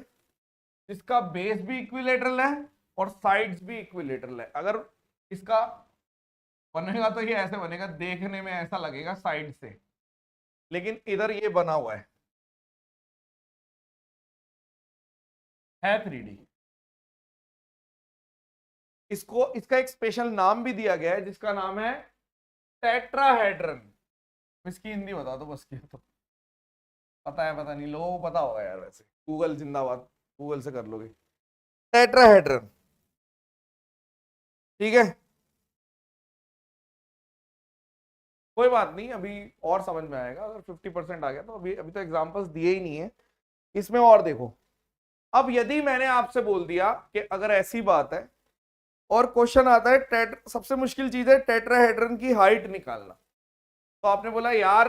Speaker 1: जिसका बेस भी इक्विलेटरल है और साइड्स भी इक्विलेटरल है। अगर इसका बनेगा तो ये ऐसे बनेगा, देखने में ऐसा लगेगा साइड से, लेकिन इधर ये बना हुआ है 3D। इसको इसका एक स्पेशल नाम भी दिया गया है जिसका नाम है टेट्राहेड्रन। इसकी हिंदी बता दो बस, की तो पता है, पता नहीं, लोगों को पता होगा यार, वैसे गूगल जिंदाबाद, गूगल से कर लोगे। टेट्राहेड्रन, ठीक है, कोई बात नहीं, अभी और समझ में आएगा। अगर 50% आ गया तो अभी अभी तो एग्जांपल्स दिए ही नहीं है इसमें। और देखो, अब यदि मैंने आपसे बोल दिया कि अगर ऐसी बात है और क्वेश्चन आता है सबसे मुश्किल चीज है टेट्राहेड्रन की हाइट निकालना, तो आपने बोला यार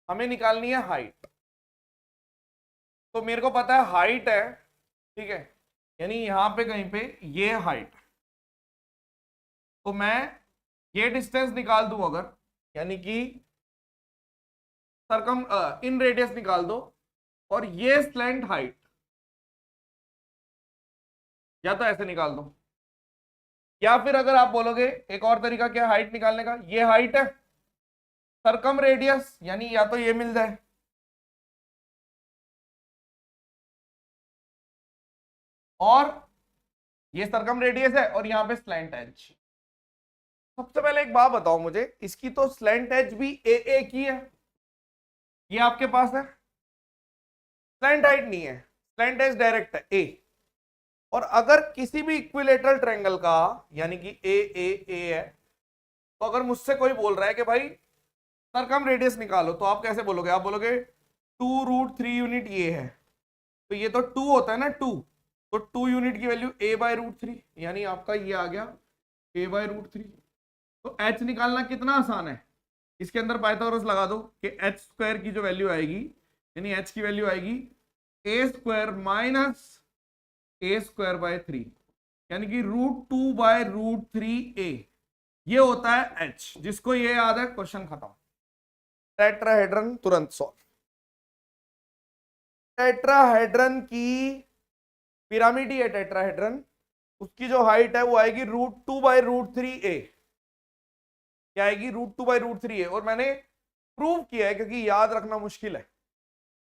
Speaker 1: हमें निकालनी है हाइट, तो मेरे को पता है हाइट है, ठीक है, यानी यहां पे कहीं पे ये हाइट, तो मैं ये डिस्टेंस निकाल दूं अगर, यानी कि सरकम इन रेडियस निकाल दो, और ये स्लैंट हाइट, या तो ऐसे निकाल दो, या फिर अगर आप बोलोगे एक और तरीका क्या हाइट निकालने का, ये हाइट है, सरकम रेडियस, यानी या तो ये मिल जाए, और ये सरकम रेडियस है और यहां पे स्लैंट एज। सबसे पहले एक बात बताओ मुझे, इसकी तो स्लैंट एज भी ए की है, ये आपके पास है, स्लैंट हाइट नहीं है, स्लैंट एज डायरेक्ट है ए। और अगर किसी भी इक्विलेटरल ट्रायंगल का, यानी कि ए है, तो अगर मुझसे कोई बोल रहा है कि भाई सरकम रेडियस निकालो, तो आप कैसे बोलोगे? आप बोलोगे 2√3 यूनिट ये है, तो ये तो 2 होता है ना, 2, तो 2 यूनिट की वैल्यू a/√3, यानी आपका ये आ गया a/√3। तो h निकालना कितना आसान है, इसके अंदर पाइथागोरस लगा दो कि h² की जो वैल्यू आएगी, यानी h की वैल्यू आएगी a² माइनस a²/3, यानी कि √2/√3a, ये होता है h। जिसको ये याद है क्वेश्चन खत्म, टेट्राहेड्रन तुरंत सॉल्व। टेट्राहेड्रन की पिरामिड ही है टेट्राहेड्रन, उसकी जो हाइट है वो आएगी √2/√3a, क्या आएगी? √2/√3a। और मैंने प्रूव किया है क्योंकि याद रखना मुश्किल है।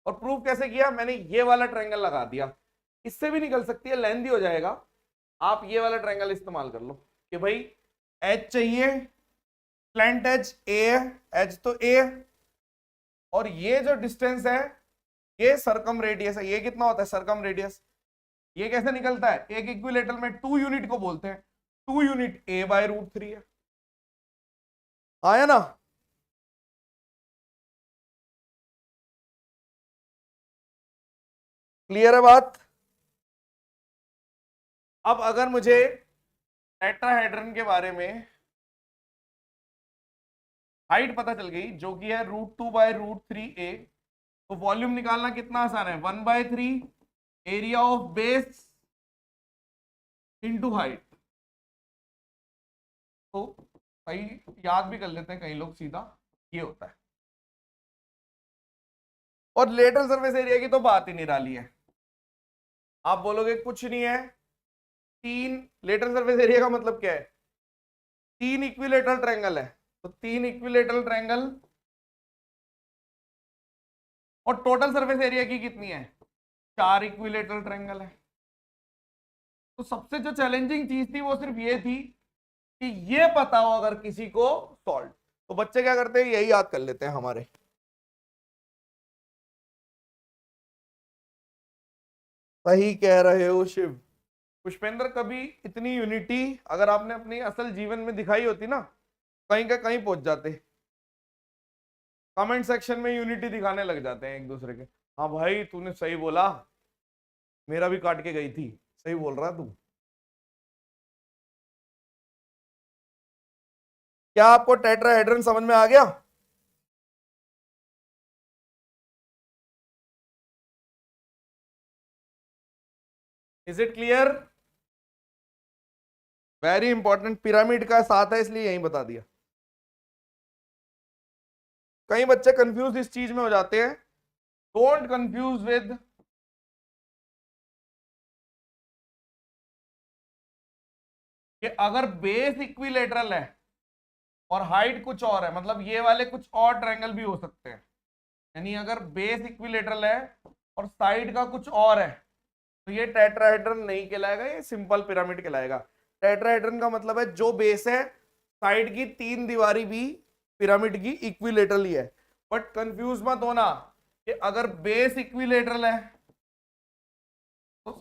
Speaker 1: और प्रूव कैसे किया? मैंने ये वाला ट्रायंगल लगा दिया, इससे भी निकल सकती है, लेंथी हो जाएगा, आप ये वाला ट्रायंगल इस्तेमाल कर लो कि भाई एच चाहिए, स्लैंट एज ए है, एच तो ए है, और ये जो डिस्टेंस है ये सरकम रेडियस है। ये कितना होता है सरकम रेडियस? ये कैसे निकलता है? एक इक्विलेटरल में 2 यूनिट को बोलते हैं, 2 यूनिट a/√3 है, आया ना? क्लियर है बात? अब अगर मुझे टेट्राहेड्रन के बारे में हाइट पता चल गई जो कि है √2/√3a, तो वॉल्यूम निकालना कितना आसान है, 1/3 area of base into height. तो कई याद भी कर लेते हैं कई लोग, सीधा ये होता है। और लेटरल सरफेस एरिया की तो बात ही निराली है। आप बोलोगे कुछ नहीं है, तीन लेटरल सरफेस एरिया का मतलब क्या है, 3 इक्विलेटरल ट्रायंगल है, तो 3 इक्विलेटरल ट्रायंगल और टोटल सरफेस एरिया की कितनी है, 4 इक्विलेटरल ट्रायंगल है। तो सबसे जो चैलेंजिंग चीज थी वो सिर्फ ये थी कि ये पता हो अगर किसी को सॉल्व, तो बच्चे क्या करते हैं, यही याद कर लेते हैं हमारे। सही कह रहे हो शिव। पुष्पेंद्र, कभी इतनी यूनिटी अगर आपने अपनी असल जीवन में दिखाई होती ना, कहीं का कहीं पहुंच जाते। कमेंट सेक्शन में यूनिटी दिखाने लग जाते हैं एक दूसरे के। हाँ भाई तूने सही बोला, मेरा भी काट के गई थी, सही बोल रहा तू। क्या आपको टेट्राहेड्रन समझ में आ गया? Is it clear? Very important, pyramid का साथ है इसलिए यही बता दिया। कई बच्चे कंफ्यूज इस चीज में हो जाते हैं, डोंट कंफ्यूज विद कि अगर बेस इक्विलेटरल है और हाइट कुछ और है, मतलब ये वाले कुछ और ट्रायंगल भी हो सकते हैं। यानी अगर बेस इक्विलेटरल है और साइड का कुछ और है, तो ये टेट्राहेड्रन नहीं कहलाएगा, ये सिंपल पिरामिड कहलाएगा। टेट्राहेड्रन का मतलब है जो बेस है, साइड की 3 दीवारी भी पिरामिड की इक्विलेटरल ही है। बट कंफ्यूज मत होना कि अगर बेस इक्विलेटरल है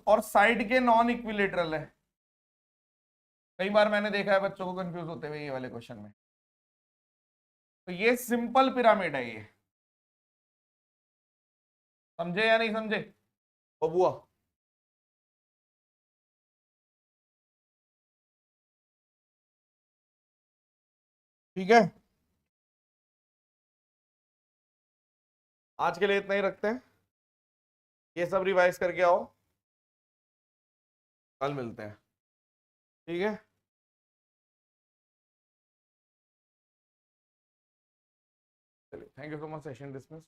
Speaker 1: और साइड के नॉन इक्विलेटरल है। कई बार मैंने देखा है बच्चों को कंफ्यूज होते हुए ये वाले क्वेश्चन में। तो ये सिंपल पिरामिड है ये, समझे या नहीं समझे बबुआ? ठीक है, आज के लिए इतना ही रखते हैं। ये सब रिवाइज करके आओ, कल मिलते हैं, ठीक है? चलिए, thank you so much, session dismiss.